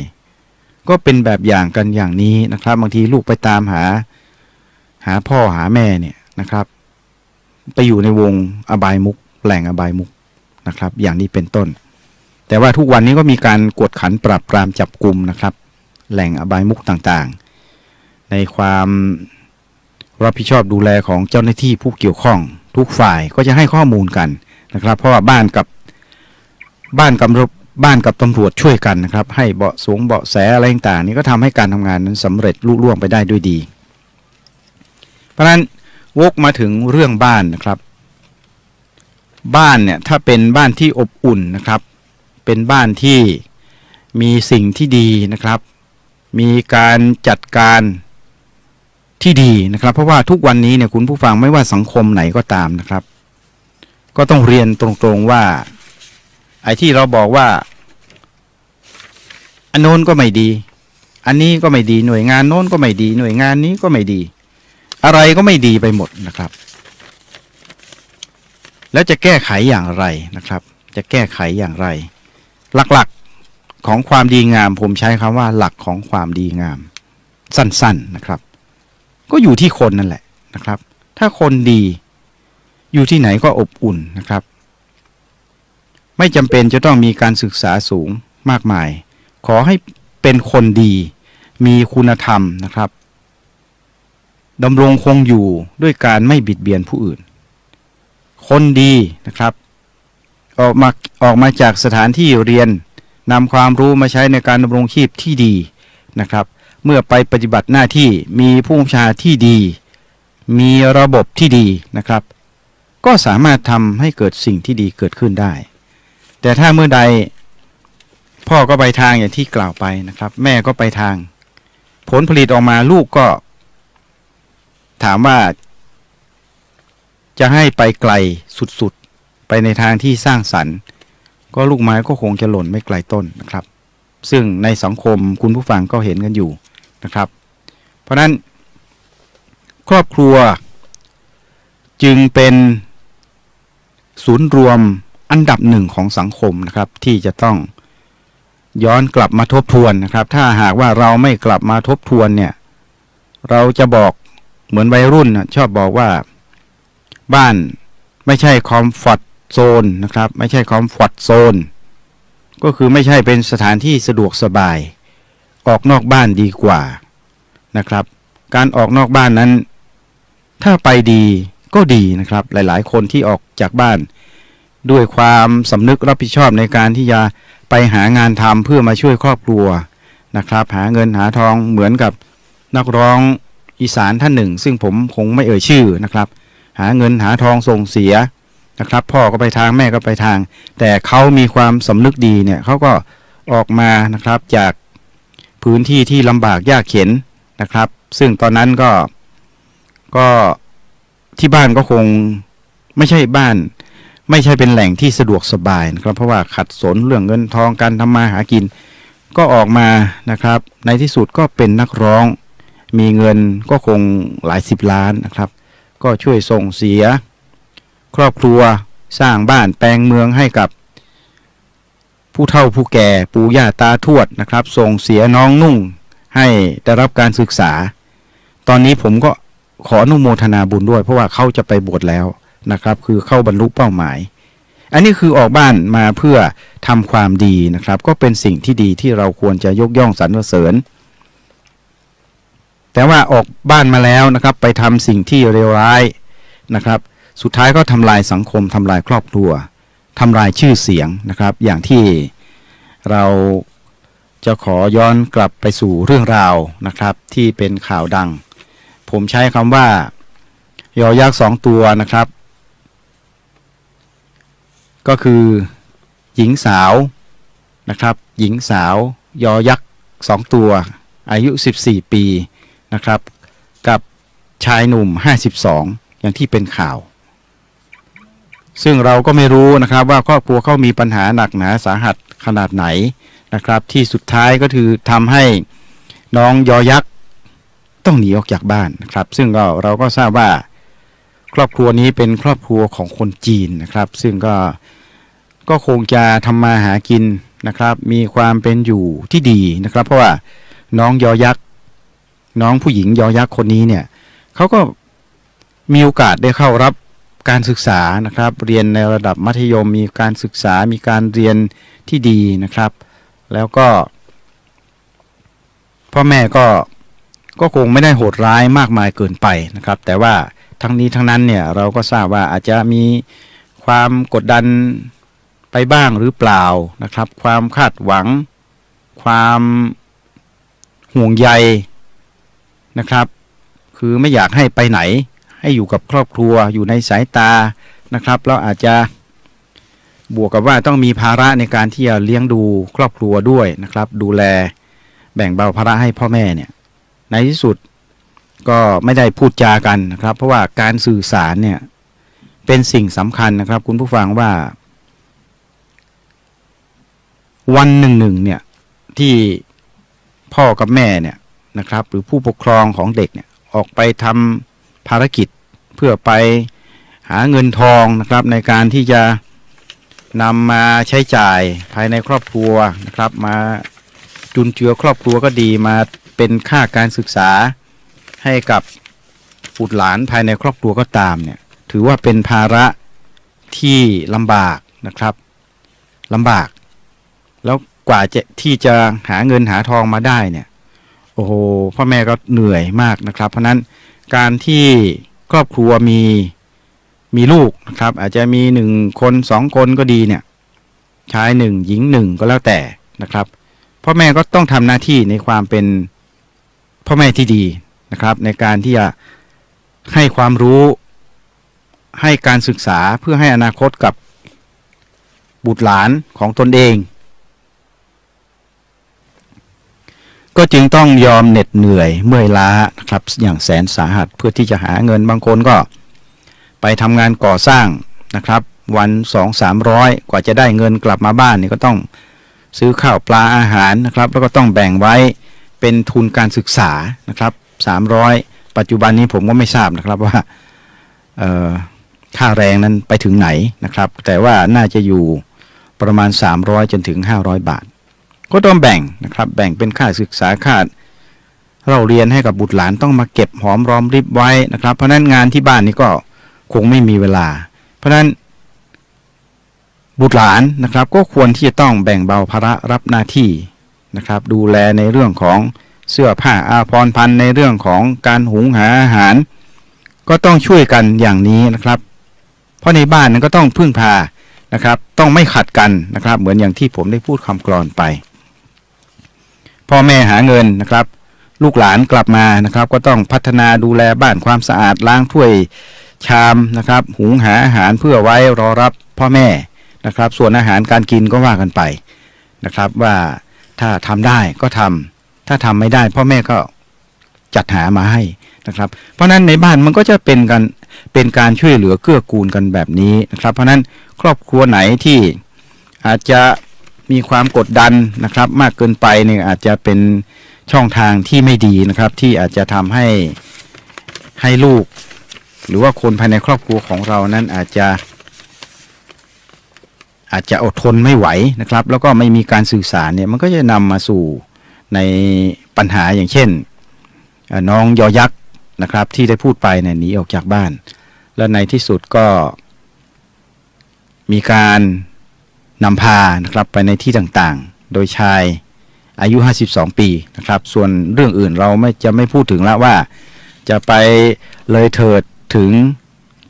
A: ก็เป็นแบบอย่างกันอย่างนี้นะครับบางทีลูกไปตามหาพ่อหาแม่เนี่ยนะครับไปอยู่ในวงอบายมุขแหล่งอบายมุขนะครับอย่างนี้เป็นต้นแต่ว่าทุกวันนี้ก็มีการกวดขันปราบปรามจับกุมนะครับแหล่งอบายมุขต่างๆในความรับผิดชอบดูแลของเจ้าหน้าที่ผู้เกี่ยวข้องทุกฝ่ายก็จะให้ข้อมูลกันนะครับเพราะว่าบ้านกับตำรวจช่วยกันนะครับให้เบาะแสอะไรต่างๆนี้ก็ทำให้การทำงานนั้นสำเร็จลุล่วงไปได้ด้วยดีเพราะฉะนั้นวกมาถึงเรื่องบ้านนะครับบ้านเนี่ยถ้าเป็นบ้านที่อบอุ่นนะครับเป็นบ้านที่มีสิ่งที่ดีนะครับมีการจัดการที่ดีนะครับเพราะว่าทุกวันนี้เนี่ยคุณผู้ฟังไม่ว่าสังคมไหนก็ตามนะครับก็ต้องเรียนตรงๆว่าไอ้ที่เราบอกว่าอันโน้นก็ไม่ดีอันนี้ก็ไม่ดีหน่วยงานโน้นก็ไม่ดีหน่วยงานนี้ก็ไม่ดีอะไรก็ไม่ดีไปหมดนะครับแล้วจะแก้ไขอย่างไรนะครับจะแก้ไขอย่างไรหลักๆของความดีงามผมใช้คำว่าหลักของความดีงามสั้นๆนะครับก็อยู่ที่คนนั่นแหละนะครับถ้าคนดีอยู่ที่ไหนก็อบอุ่นนะครับไม่จำเป็นจะต้องมีการศึกษาสูงมากมายขอให้เป็นคนดีมีคุณธรรมนะครับดำรงคงอยู่ด้วยการไม่บิดเบียนผู้อื่นคนดีนะครับออกมาจากสถานที่เรียนนำความรู้มาใช้ในการดำรงชีพที่ดีนะครับเมื่อไปปฏิบัติหน้าที่มีผู้บัญชาที่ดีมีระบบที่ดีนะครับก็สามารถทำให้เกิดสิ่งที่ดีเกิดขึ้นได้แต่ถ้าเมื่อใดพ่อก็ไปทางอย่างที่กล่าวไปนะครับแม่ก็ไปทางผลผลิตออกมาลูกก็ถามว่าจะให้ไปไกลสุดๆไปในทางที่สร้างสรรค์ก็ลูกไม้ก็คงจะหล่นไม่ไกลต้นนะครับซึ่งในสังคมคุณผู้ฟังก็เห็นกันอยู่นะครับเพราะนั้นครอบครัวจึงเป็นศูนย์รวมอันดับหนึ่งของสังคมนะครับที่จะต้องย้อนกลับมาทบทวนนะครับถ้าหากว่าเราไม่กลับมาทบทวนเนี่ยเราจะบอกเหมือนวัยรุ่นชอบบอกว่าบ้านไม่ใช่คอมฟอร์ตโซนนะครับไม่ใช่คอมฟอร์ตโซนก็คือไม่ใช่เป็นสถานที่สะดวกสบายออกนอกบ้านดีกว่านะครับการออกนอกบ้านนั้นถ้าไปดีก็ดีนะครับหลายๆคนที่ออกจากบ้าน ด้วยความสำนึกรับผิดชอบในการที่จะไปหางานทำเพื่อมาช่วยครอบครัวนะครับหาเงินหาทองเหมือนกับนักร้องอีสานท่านหนึ่งซึ่งผมคงไม่เอ่ยชื่อนะครับหาเงินหาทองส่งเสียนะครับพ่อก็ไปทางแม่ก็ไปทางแต่เขามีความสำนึกดีเนี่ยเขาก็ออกมานะครับจากพื้นที่ที่ลำบากยากเข็ญนะครับซึ่งตอนนั้นก็ที่บ้านก็คงไม่ใช่บ้านไม่ใช่เป็นแหล่งที่สะดวกสบายนะครับเพราะว่าขัดสนเรื่องเงินทองการทำมาหากินก็ออกมานะครับในที่สุดก็เป็นนักร้องมีเงินก็คงหลาย10 ล้านนะครับก็ช่วยส่งเสียครอบครัวสร้างบ้านแปลงเมืองให้กับผู้เฒ่าผู้แก่ปู่ย่าตาทวดนะครับส่งเสียน้องนุ่งให้ได้รับการศึกษาตอนนี้ผมก็ขออนุโมทนาบุญด้วยเพราะว่าเขาจะไปบวชแล้วนะครับคือเข้าบรรลุเป้าหมายอันนี้คือออกบ้านมาเพื่อทำความดีนะครับก็เป็นสิ่งที่ดีที่เราควรจะยกย่องสรรเสริญแต่ว่าออกบ้านมาแล้วนะครับไปทำสิ่งที่เลวร้ายนะครับสุดท้ายก็ทำลายสังคมทำลายครอบครัวทำลายชื่อเสียงนะครับอย่างที่เราจะขอย้อนกลับไปสู่เรื่องราวนะครับที่เป็นข่าวดังผมใช้คำว่ายอยักษ์2 ตัวนะครับก็คือหญิงสาวนะครับหญิงสาวยอยักษ์2 ตัวอายุ14 ปีนะครับกับชายหนุ่ม52อย่างที่เป็นข่าวซึ่งเราก็ไม่รู้นะครับว่าครอบครัวเขามีปัญหาหนักหนาสาหัสขนาดไหนนะครับที่สุดท้ายก็คือทำให้น้องยอยักษ์ต้องหนีออกจากบ้านนะครับซึ่งเราก็ทราบว่าครอบครัวนี้เป็นครอบครัวของคนจีนนะครับซึ่งก็คงจะทำมาหากินนะครับมีความเป็นอยู่ที่ดีนะครับเพราะว่าน้องยอยักษ์น้องผู้หญิงยอยักษ์คนนี้เนี่ยเขาก็มีโอกาสได้เข้ารับการศึกษานะครับเรียนในระดับมัธยมมีการศึกษามีการเรียนที่ดีนะครับแล้วก็พ่อแม่ก็คงไม่ได้โหดร้ายมากมายเกินไปนะครับแต่ว่าทั้งนี้ทั้งนั้นเนี่ยเราก็ทราบว่าอาจจะมีความกดดันไปบ้างหรือเปล่านะครับความคาดหวังความห่วงใยนะครับคือไม่อยากให้ไปไหนให้อยู่กับครอบครัวอยู่ในสายตานะครับแล้วอาจจะบวกกับว่าต้องมีภาระในการที่จะเลี้ยงดูครอบครัวด้วยนะครับดูแลแบ่งเบาภาระให้พ่อแม่เนี่ยในที่สุดก็ไม่ได้พูดจากันนะครับเพราะว่าการสื่อสารเนี่ยเป็นสิ่งสำคัญนะครับคุณผู้ฟังว่าวันหนึ่งเนี่ยที่พ่อกับแม่เนี่ยนะครับหรือผู้ปกครองของเด็กเนี่ยออกไปทำภารกิจเพื่อไปหาเงินทองนะครับในการที่จะนำมาใช้จ่ายภายในครอบครัวนะครับมาจุนเจือครอบครัวก็ดีมาเป็นค่าการศึกษาให้กับบุตรหลานภายในครอบครัวก็ตามเนี่ยถือว่าเป็นภาระที่ลำบากนะครับลำบากแล้วกว่าที่จะหาเงินหาทองมาได้เนี่ยโอ้โหพ่อแม่ก็เหนื่อยมากนะครับเพราะนั้นการที่ครอบครัวมีลูกนะครับอาจจะมี1 คน2 คนก็ดีเนี่ยชาย1หญิง1ก็แล้วแต่นะครับพ่อแม่ก็ต้องทำหน้าที่ในความเป็นพ่อแม่ที่ดีนะครับในการที่จะให้ความรู้ให้การศึกษาเพื่อให้อนาคตกับบุตรหลานของตนเองก็จึงต้องยอมเหน็ดเหนื่อยเมื่อยล้านะครับอย่างแสนสาหัสเพื่อที่จะหาเงินบางคนก็ไปทำงานก่อสร้างนะครับวัน200-300กว่าจะได้เงินกลับมาบ้านนี่ก็ต้องซื้อข้าวปลาอาหารนะครับแล้วก็ต้องแบ่งไว้เป็นทุนการศึกษานะครับ300ปัจจุบันนี้ผมก็ไม่ทราบนะครับว่าค่าแรงนั้นไปถึงไหนนะครับแต่ว่าน่าจะอยู่ประมาณ300จนถึง500 บาทก็ต้องแบ่งนะครับแบ่งเป็นค่าศึกษาค่าเราเรียนให้กับบุตรหลานต้องมาเก็บหอมรอมริบไว้นะครับเพราะนั้นงานที่บ้านนี้ก็คงไม่มีเวลาเพราะนั้นบุตรหลานนะครับก็ควรที่จะต้องแบ่งเบาภาระรับหน้าที่นะครับดูแลในเรื่องของเสื้อผ้าอาภรณ์ภัณฑ์ในเรื่องของการหุงหาอาหารก็ต้องช่วยกันอย่างนี้นะครับเพราะในบ้านนั้นก็ต้องพึ่งพา นะครับต้องไม่ขัดกันนะครับเหมือนอย่างที่ผมได้พูดคำกลอนไปพ่อแม่หาเงินนะครับลูกหลานกลับมานะครับก็ต้องพัฒนาดูแลบ้านความสะอาดล้างถ้วยชามนะครับหุงหาอาหารเพื่อไว้รอรับพ่อแม่นะครับส่วนอาหารการกินก็ว่ากันไปนะครับว่าถ้าทำได้ก็ทำถ้าทำไม่ได้พ่อแม่ก็จัดหามาให้นะครับเพราะนั้นในบ้านมันก็จะเป็นการช่วยเหลือเกื้อกูลกันแบบนี้นะครับเพราะนั้นครอบครัวไหนที่อาจจะมีความกดดันนะครับมากเกินไปเนี่ยอาจจะเป็นช่องทางที่ไม่ดีนะครับที่อาจจะทำให้ลูกหรือว่าคนภายในครอบครัวของเรานั้นอาจจะอดทนไม่ไหวนะครับแล้วก็ไม่มีการสื่อสารเนี่ยมันก็จะนำมาสู่ในปัญหาอย่างเช่นน้องยอยักษ์นะครับที่ได้พูดไปเนี่ยหนีออกจากบ้านและในที่สุดก็มีการนำพานะครับไปในที่ต่างๆโดยชายอายุ52ปีนะครับส่วนเรื่องอื่นเราจะไม่พูดถึงแล้วว่าจะไปเลยเถิดถึง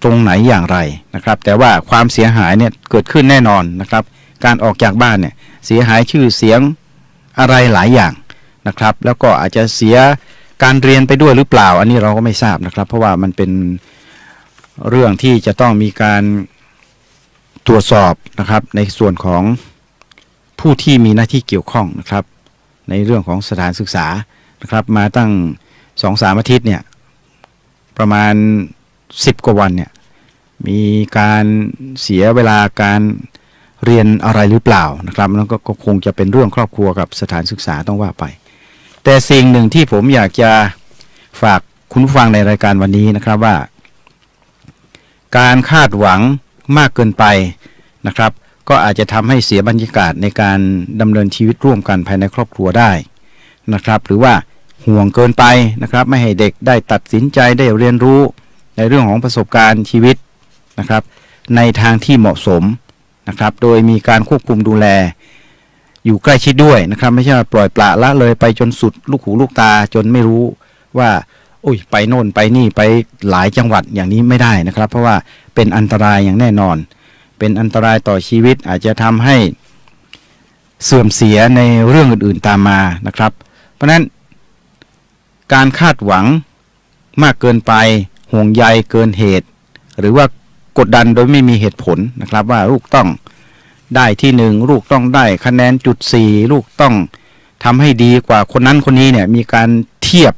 A: ตรงไหนอย่างไรนะครับแต่ว่าความเสียหายเนี่ยเกิดขึ้นแน่นอนนะครับการออกจากบ้านเนี่ยเสียหายชื่อเสียงอะไรหลายอย่างนะครับแล้วก็อาจจะเสียการเรียนไปด้วยหรือเปล่าอันนี้เราก็ไม่ทราบนะครับเพราะว่ามันเป็นเรื่องที่จะต้องมีการตรวจสอบนะครับในส่วนของผู้ที่มีหน้าที่เกี่ยวข้องนะครับในเรื่องของสถานศึกษานะครับมาตั้ง 2-3 อาทิตย์เนี่ยประมาณ10 กว่าวันเนี่ยมีการเสียเวลาการเรียนอะไรหรือเปล่านะครับแล้วก็คงจะเป็นเรื่องครอบครัวกับสถานศึกษาต้องว่าไปแต่สิ่งหนึ่งที่ผมอยากจะฝากคุณผู้ฟังในรายการวันนี้นะครับว่าการคาดหวังมากเกินไปนะครับก็อาจจะทำให้เสียบรรยากาศในการดำเนินชีวิตร่วมกันภายในครอบครัวได้นะครับหรือว่าห่วงเกินไปนะครับไม่ให้เด็กได้ตัดสินใจได้เรียนรู้ในเรื่องของประสบการณ์ชีวิตนะครับในทางที่เหมาะสมนะครับโดยมีการควบคุมดูแลอยู่ใกล้ชิดด้วยนะครับไม่ใช่ปล่อยปละละเลยไปจนสุดลูกหูลูกตาจนไม่รู้ว่าไปโน่นไปนี่ไปหลายจังหวัดอย่างนี้ไม่ได้นะครับเพราะว่าเป็นอันตรายอย่างแน่นอนเป็นอันตรายต่อชีวิตอาจจะทำให้เสื่อมเสียในเรื่องอื่นๆตามมานะครับเพราะฉะนั้นการคาดหวังมากเกินไปห่วงใยเกินเหตุหรือว่ากดดันโดยไม่มีเหตุผลนะครับว่าลูกต้องได้ที่1ลูกต้องได้คะแนน.4ลูกต้องทำให้ดีกว่าคนนั้นคนนี้เนี่ยมีการเทียบ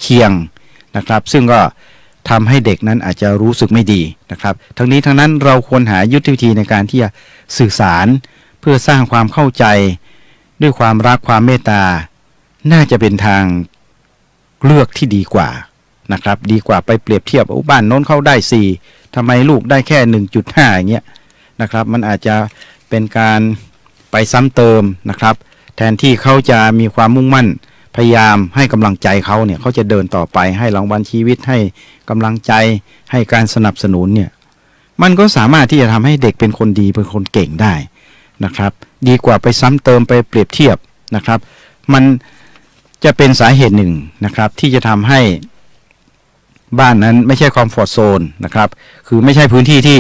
A: เคียงนะครับซึ่งก็ทำให้เด็กนั้นอาจจะรู้สึกไม่ดีนะครับทั้งนี้ทั้งนั้นเราควรหายุทธวิธีในการที่จะสื่อสารเพื่อสร้างความเข้าใจด้วยความรักความเมตตาน่าจะเป็นทางเลือกที่ดีกว่านะครับดีกว่าไปเปรียบเทียบบ้านโน้นเขาได้4ทำไมลูกได้แค่ 1.5 อย่างเงี้ยนะครับมันอาจจะเป็นการไปซ้ำเติมนะครับแทนที่เขาจะมีความมุ่งมั่นพยายามให้กำลังใจเขาเนี่ยเขาจะเดินต่อไปให้รางวัลชีวิตให้กำลังใจให้การสนับสนุนเนี่ยมันก็สามารถที่จะทำให้เด็กเป็นคนดีเป็นคนเก่งได้นะครับดีกว่าไปซ้ำเติมไปเปรียบเทียบนะครับมันจะเป็นสาเหตุหนึ่งนะครับที่จะทำให้บ้านนั้นไม่ใช่คอมฟอร์ทโซนนะครับคือไม่ใช่พื้นที่ที่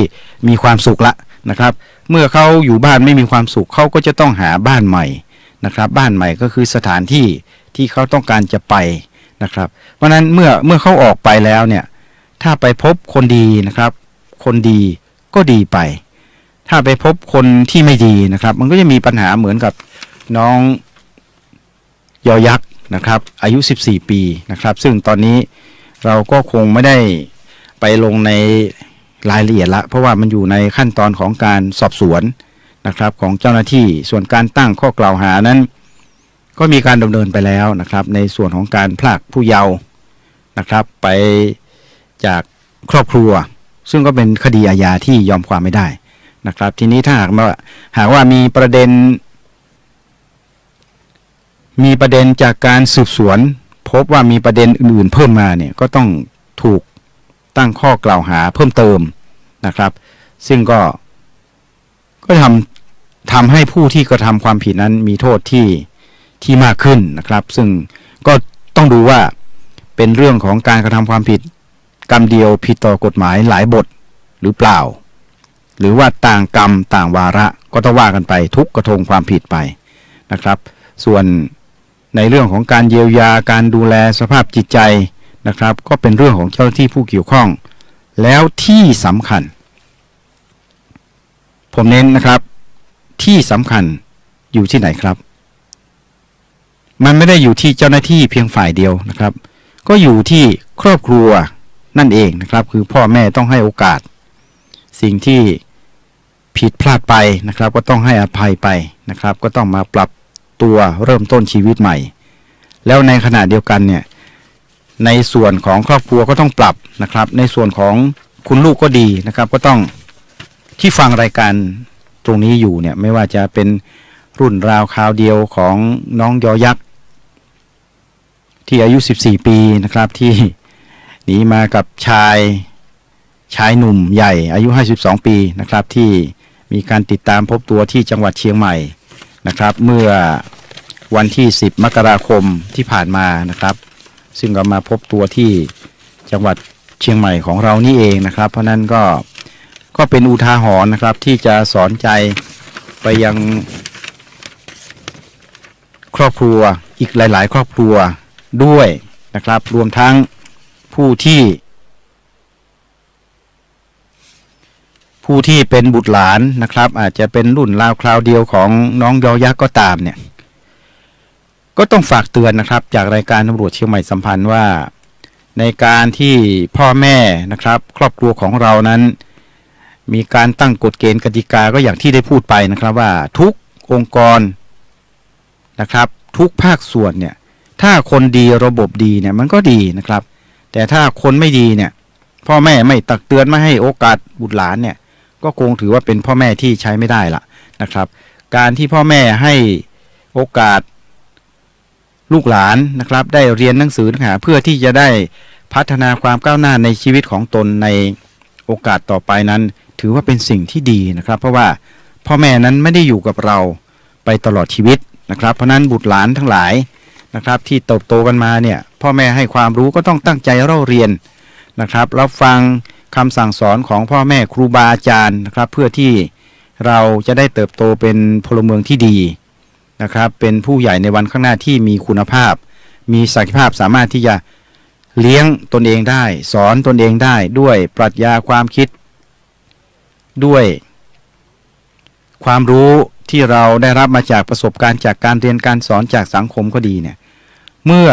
A: มีความสุขละนะครับเมื่อเขาอยู่บ้านไม่มีความสุขเขาก็จะต้องหาบ้านใหม่นะครับบ้านใหม่ก็คือสถานที่ที่เขาต้องการจะไปนะครับเพราะนั้นเมื่อเขาออกไปแล้วเนี่ยถ้าไปพบคนดีนะครับคนดีก็ดีไปถ้าไปพบคนที่ไม่ดีนะครับมันก็จะมีปัญหาเหมือนกับน้องยอยักษ์นะครับอายุ14ปีนะครับซึ่งตอนนี้เราก็คงไม่ได้ไปลงในรายละเอียดละเพราะว่ามันอยู่ในขั้นตอนของการสอบสวนนะครับของเจ้าหน้าที่ส่วนการตั้งข้อกล่าวหานั้นก็มีการดำเนินไปแล้วนะครับในส่วนของการพรากผู้เยาว์นะครับไปจากครอบครัวซึ่งก็เป็นคดีอาญาที่ยอมความไม่ได้นะครับทีนี้ถ้าหากว่ามีประเด็นจากการสืบสวนพบว่ามีประเด็นอื่นๆเพิ่มมาเนี่ยก็ต้องถูกตั้งข้อกล่าวหาเพิ่มเติมนะครับซึ่งก็ทำให้ผู้ที่กระทำความผิดนั้นมีโทษที่มากขึ้นนะครับซึ่งก็ต้องดูว่าเป็นเรื่องของการกระทำความผิดกรรมเดียวผิดต่อกฎหมายหลายบทหรือเปล่า หรือว่าต่างกรรมต่างวาระก็ต้องว่ากันไปทุกกระทงความผิดไปนะครับส่วนในเรื่องของการเยียวยาการดูแลสภาพจิตใจนะครับก็เป็นเรื่องของเจ้าหน้าที่ผู้เกี่ยวข้องแล้วที่สำคัญผมเน้นนะครับที่สำคัญอยู่ที่ไหนครับมันไม่ได้อยู่ที่เจ้าหน้าที่เพียงฝ่ายเดียวนะครับก็อยู่ที่ครอบครัวนั่นเองนะครับคือพ่อแม่ต้องให้โอกาสสิ่งที่ผิดพลาดไปนะครับก็ต้องให้อภัยไปนะครับก็ต้องมาปรับตัวเริ่มต้นชีวิตใหม่แล้วในขณะเดียวกันเนี่ยในส่วนของครอบครัวก็ต้องปรับนะครับในส่วนของคุณลูกก็ดีนะครับก็ต้องที่ฟังรายการตรงนี้อยู่เนี่ยไม่ว่าจะเป็นรุ่นราวคราวเดียวของน้องยอยักษ์ที่อายุ14ปีนะครับที่หนีมากับชายหนุ่มใหญ่อายุ52ปีนะครับที่มีการติดตามพบตัวที่จังหวัดเชียงใหม่นะครับเมื่อวันที่10มกราคมที่ผ่านมานะครับซึ่งก็มาพบตัวที่จังหวัดเชียงใหม่ของเรานี่เองนะครับเพราะนั้นก็เป็นอุทาหรณ์นะครับที่จะสอนใจไปยังครอบครัวอีกหลายๆครอบครัวด้วยนะครับรวมทั้งผู้ที่เป็นบุตรหลานนะครับอาจจะเป็นรุ่นราวคราวเดียวของน้องยอยักษ์ก็ตามเนี่ยก็ต้องฝากเตือนนะครับจากรายการตำรวจเชียงใหม่สัมพันธ์ว่าในการที่พ่อแม่นะครับครอบครัวของเรานั้นมีการตั้งกฎเกณฑ์กติกาก็อย่างที่ได้พูดไปนะครับว่าทุกองค์กรนะครับทุกภาคส่วนเนี่ยถ้าคนดีระบบดีเนี่ยมันก็ดีนะครับแต่ถ้าคนไม่ดีเนี่ยพ่อแม่ไม่ตักเตือนไม่ให้โอกาสบุตรหลานเนี่ยก็คงถือว่าเป็นพ่อแม่ที่ใช้ไม่ได้ละนะครับการที่พ่อแม่ให้โอกาสลูกหลานนะครับได้เรียนหนังสือเพื่อที่จะได้พัฒนาความก้าวหน้าในชีวิตของตนในโอกาสต่อไปนั้นถือว่าเป็นสิ่งที่ดีนะครับเพราะว่าพ่อแม่นั้นไม่ได้อยู่กับเราไปตลอดชีวิตนะครับเพราะนั้นบุตรหลานทั้งหลายนะครับที่เติบโตกันมาเนี่ยพ่อแม่ให้ความรู้ก็ต้องตั้งใจเล่าเรียนนะครับรับฟังคำสั่งสอนของพ่อแม่ครูบาอาจารย์นะครับเพื่อที่เราจะได้เติบโตเป็นพลเมืองที่ดีนะครับเป็นผู้ใหญ่ในวันข้างหน้าที่มีคุณภาพมีศักยภาพสามารถที่จะเลี้ยงตนเองได้สอนตนเองได้ด้วยปรัชญาความคิดด้วยความรู้ที่เราได้รับมาจากประสบการณ์จากการเรียนการสอนจากสังคมก็ดีเนี่ยเมื่อ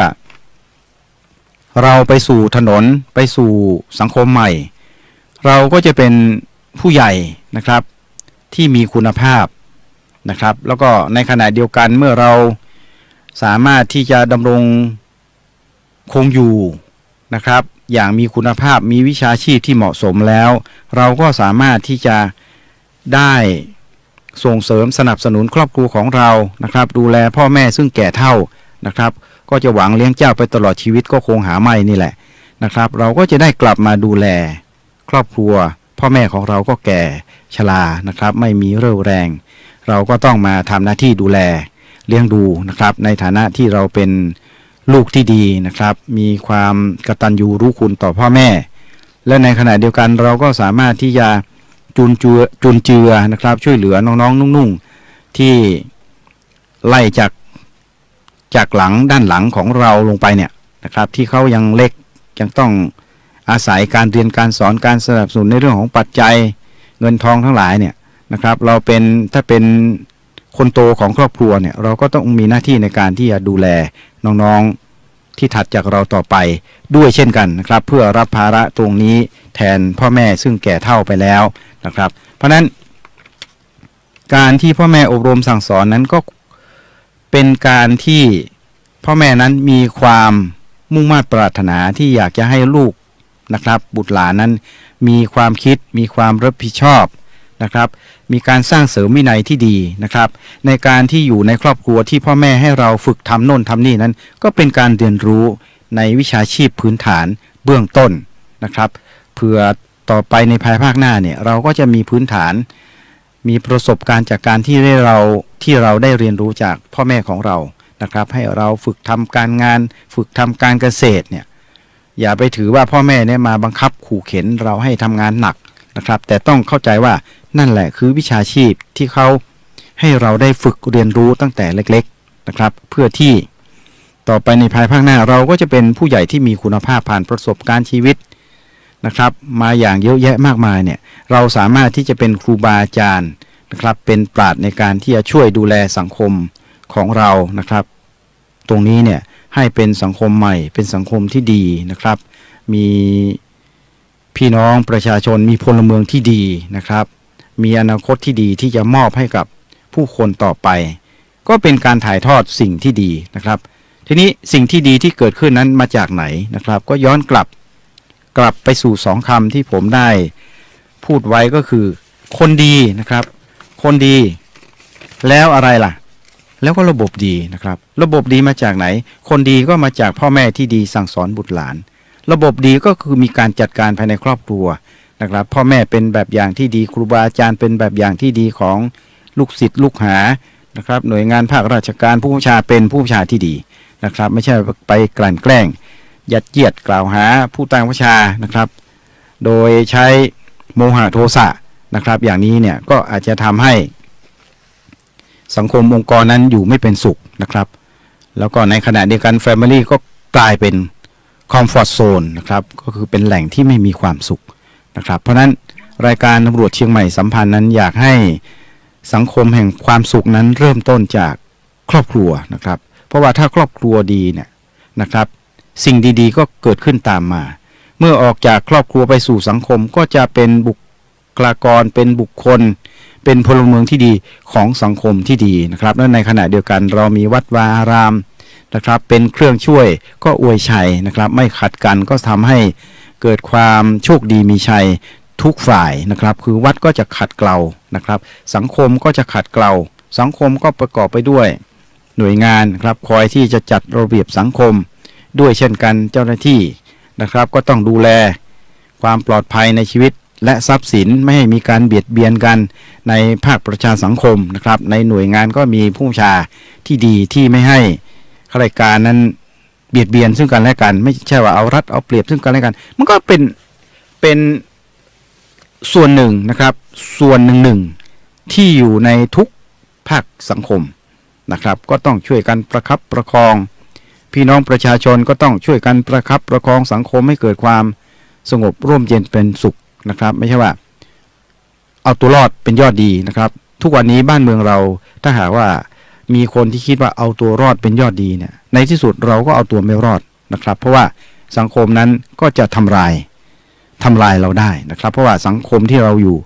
A: เราไปสู่ถนนไปสู่สังคมใหม่เราก็จะเป็นผู้ใหญ่นะครับที่มีคุณภาพนะครับแล้วก็ในขณะเดียวกันเมื่อเราสามารถที่จะดำรงคงอยู่นะครับอย่างมีคุณภาพมีวิชาชีพที่เหมาะสมแล้วเราก็สามารถที่จะได้ส่งเสริมสนับสนุนครอบครัวของเรานะครับดูแลพ่อแม่ซึ่งแก่เฒ่านะครับก็จะหวังเลี้ยงเจ้าไปตลอดชีวิตก็คงหาไม่นี่แหละนะครับเราก็จะได้กลับมาดูแลครอบครัวพ่อแม่ของเราก็แก่ชรานะครับไม่มีเรี่ยวแรงเราก็ต้องมาทำหน้าที่ดูแลเลี้ยงดูนะครับในฐานะที่เราเป็นลูกที่ดีนะครับมีความกตัญญูรู้คุณต่อพ่อแม่และในขณะเดียวกันเราก็สามารถที่จะจุนเจือนะครับช่วยเหลือน้องๆนุ่งๆที่ไล่จากหลังด้านหลังของเราลงไปเนี่ยนะครับที่เขายังเล็กยังต้องอาศัยการเรียนการสอนการสนับสนุนในเรื่องของปัจจัยเงินทองทั้งหลายเนี่ยนะครับเราเป็นถ้าเป็นคนโตของครอบครัวเนี่ยเราก็ต้องมีหน้าที่ในการที่จะดูแลน้องๆที่ถัดจากเราต่อไปด้วยเช่นกันนะครับเพื่อรับภาระตรงนี้แทนพ่อแม่ซึ่งแก่เฒ่าไปแล้วนะครับเพราะนั้นการที่พ่อแม่อบรมสั่งสอนนั้นก็เป็นการที่พ่อแม่นั้นมีความมุ่งมั่นปรารถนาที่อยากจะให้ลูกนะครับบุตรหลานนั้นมีความคิดมีความรับผิดชอบนะครับมีการสร้างเสริมวินัยที่ดีนะครับในการที่อยู่ในครอบครัวที่พ่อแม่ให้เราฝึกทำโน่นทำนี่นั้นก็เป็นการเรียนรู้ในวิชาชีพพื้นฐานเบื้องต้นนะครับเพื่อต่อไปในภายภาคหน้าเนี่ยเราก็จะมีพื้นฐานมีประสบการณ์จากการที่เราได้เรียนรู้จากพ่อแม่ของเรานะครับให้เราฝึกทำการงานฝึกทำการเกษตรเนี่ยอย่าไปถือว่าพ่อแม่เนี่ยมาบังคับขู่เข็นเราให้ทำงานหนักนะครับแต่ต้องเข้าใจว่า นั่นแหละคือวิชาชีพที่เขาให้เราได้ฝึกเรียนรู้ตั้งแต่เล็กๆนะครับเพื่อที่ต่อไปในภายภาคหน้าเราก็จะเป็นผู้ใหญ่ที่มีคุณภาพผ่านประสบการณ์ชีวิตนะครับมาอย่างเยอะแยะมากมายเนี่ยเราสามารถที่จะเป็นครูบาอาจารย์นะครับเป็นปราชญ์ในการที่จะช่วยดูแลสังคมของเรานะครับตรงนี้เนี่ยให้เป็นสังคมใหม่เป็นสังคมที่ดีนะครับมีพี่น้องประชาชนมีพลเมืองที่ดีนะครับมีอนาคตที่ดีที่จะมอบให้กับผู้คนต่อไปก็เป็นการถ่ายทอดสิ่งที่ดีนะครับทีนี้สิ่งที่ดีที่เกิดขึ้นนั้นมาจากไหนนะครับก็ย้อนกลับไปสู่สองคำที่ผมได้พูดไว้ก็คือคนดีนะครับคนดีแล้วอะไรล่ะแล้วก็ระบบดีนะครับระบบดีมาจากไหนคนดีก็มาจากพ่อแม่ที่ดีสั่งสอนบุตรหลานระบบดีก็คือมีการจัดการภายในครอบครัวนะครับพ่อแม่เป็นแบบอย่างที่ดีครูบาอาจารย์เป็นแบบอย่างที่ดีของลูกศิษย์ลูกหานะครับหน่วยงานภาคราชการผู้บัญชาเป็นผู้บัญชาที่ดีนะครับไม่ใช่ไปกลั่นแกล้งยัดเยียดกล่าวหาผู้ใต้บัญชานะครับโดยใช้โมหะโทสะนะครับอย่างนี้เนี่ยก็อาจจะทำให้สังคมองค์กรนั้นอยู่ไม่เป็นสุขนะครับแล้วก็ในขณะเดียวกัน Family ก็กลายเป็น Comfort Zone นะครับก็คือเป็นแหล่งที่ไม่มีความสุขนะครับเพราะนั้นรายการตำรวจเชียงใหม่สัมพันธ์นั้นอยากให้สังคมแห่งความสุขนั้นเริ่มต้นจากครอบครัวนะครับเพราะว่าถ้าครอบครัวดีเนี่ยนะครับสิ่งดีๆก็เกิดขึ้นตามมาเมื่อออกจากครอบครัวไปสู่สังคมก็จะเป็นบุคลากรเป็นบุคคลเป็นพลเมืองที่ดีของสังคมที่ดีนะครับและในขณะเดียวกันเรามีวัดวาอารามนะครับเป็นเครื่องช่วยก็อวยชัยนะครับไม่ขัดกันก็ทำให้เกิดความโชคดีมีชัยทุกฝ่ายนะครับคือวัดก็จะขัดเกลานะครับสังคมก็จะขัดเกลาสังคมก็ประกอบไปด้วยหน่วยงานครับคอยที่จะจัดระเบียบสังคมด้วยเช่นกันเจ้าหน้าที่นะครับก็ต้องดูแลความปลอดภัยในชีวิตและทรัพย์สินไม่ให้มีการเบียดเบียนกันในภาคประชาสังคมนะครับในหน่วยงานก็มีผู้บัญชาที่ดีที่ไม่ให้ข้าราชการนั้นเบียดเบียนซึ่งกันและกันไม่ใช่ว่าเอารัดเอาเปรียบซึ่งกันและกันมันก็เป็นส่วนหนึ่งนะครับส่วนหนึ่งที่อยู่ในทุกภาคสังคมนะครับก็ต้องช่วยกันประคับประคองพี่น้องประชาชนก็ต้องช่วยกันประคับประคองสังคมให้เกิดความสงบร่มเย็นเป็นสุขนะครับไม่ใช่ว่าเอาตัวรอดเป็นยอดดีนะครับทุกวันนี้บ้านเมืองเราถ้าหากว่ามีคนที่คิดว่าเอาตัวรอดเป็นยอดดีเนี่ยในที่สุดเราก็เอาตัวไม่รอดนะครับเพราะว่าสังคมนั้นก็จะทำลายเราได้นะครับเพราะว่าสังคมที่เราอยู่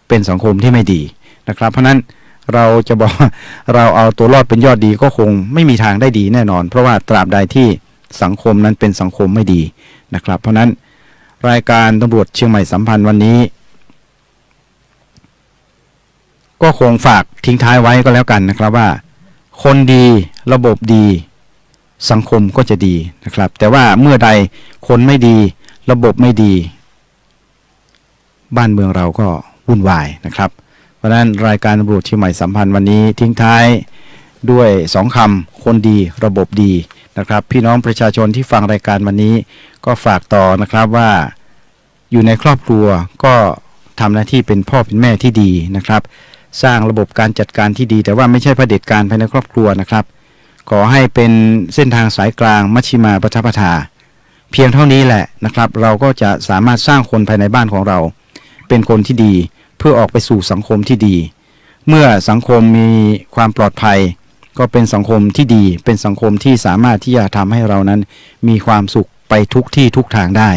A: เป็นสังคมที่ไม่ดีนะครับเพราะนั้นเราจะบอกเราเอาตัวรอดเป็นยอดดีก็คงไม่มีทางได้ดีแน่นอนเพราะว่าตราบใดที่สังคมนั้นเป็นสังคมไม่ดีนะครับเพราะนั้นรายการตำรวจเชียงใหม่สัมพันธ์วันนี้ก็คงฝากทิ้งท้ายไว้ก็แล้วกันนะครับว่าคนดีระบบดีสังคมก็จะดีนะครับแต่ว่าเมื่อใดคนไม่ดีระบบไม่ดีบ้านเมืองเราก็วุ่นวายนะครับเพราะฉะนั้นรายการตำรวจเชียงใหม่สัมพันธ์วันนี้ทิ้งท้ายด้วย2 คำคนดีระบบดีนะครับพี่น้องประชาชนที่ฟังรายการวันนี้ก็ฝากต่อนะครับว่าอยู่ในครอบครัวก็ทำหน้าที่เป็นพ่อเป็นแม่ที่ดีนะครับสร้างระบบการจัดการที่ดีแต่ว่าไม่ใช่เผด็จการภายในครอบครัวนะครับขอให้เป็นเส้นทางสายกลางมัชฌิมาปฐปทาเพียงเท่านี้แหละนะครับเราก็จะสามารถสร้างคนภายในบ้านของเราเป็นคนที่ดีเพื่อออกไปสู่สังคมที่ดีเมื่อสังคมมีความปลอดภัยก็เป็นสังคมที่ดีเป็นสังคมที่สามารถที่จะทำให้เรานั้นมีความสุขไปทุกที่ทุกทางได้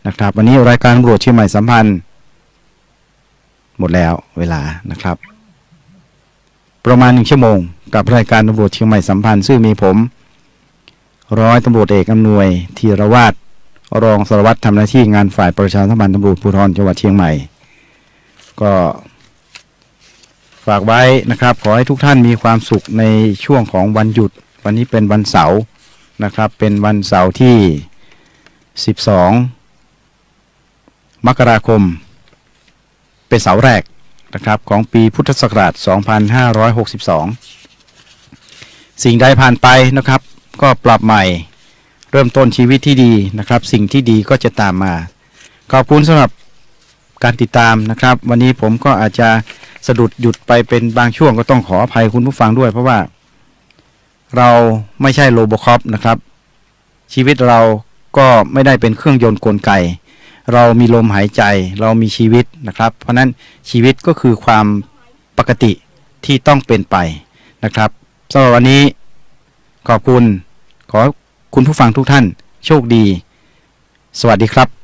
A: นะครับวันนี้รายการตำรวจเชียงใหม่สัมพันธ์หมดแล้วเวลานะครับประมาณ1 ชั่วโมงกับรายการตำรวจเชียงใหม่สัมพันธ์ซึ่งมีผมร้อยตำรวจเอกอำนวยธีรวาทรองสารวัตรทำหน้าที่งานฝ่ายประชาสัมพันธ์ตำรวจภูธรจังหวัดเชียงใหม่ก็ฝากไว้นะครับขอให้ทุกท่านมีความสุขในช่วงของวันหยุดวันนี้เป็นวันเสาร์นะครับเป็นวันเสาร์ที่12 มกราคมเป็นเสาร์แรกนะครับของปีพุทธศักราช 2562 สิ่งใดผ่านไปนะครับก็ปรับใหม่เริ่มต้นชีวิตที่ดีนะครับสิ่งที่ดีก็จะตามมาขอบคุณสำหรับ การติดตามนะครับวันนี้ผมก็อาจจะสะดุดหยุดไปเป็นบางช่วงก็ต้องขออภัยคุณผู้ฟังด้วยเพราะว่าเราไม่ใช่โรบอคอปนะครับชีวิตเราก็ไม่ได้เป็นเครื่องยนต์กลไกเรามีลมหายใจเรามีชีวิตนะครับเพราะนั้นชีวิตก็คือความปกติที่ต้องเป็นไปนะครับสำหรับวันนี้ขอบคุณขอคุณผู้ฟังทุกท่านโชคดีสวัสดีครับ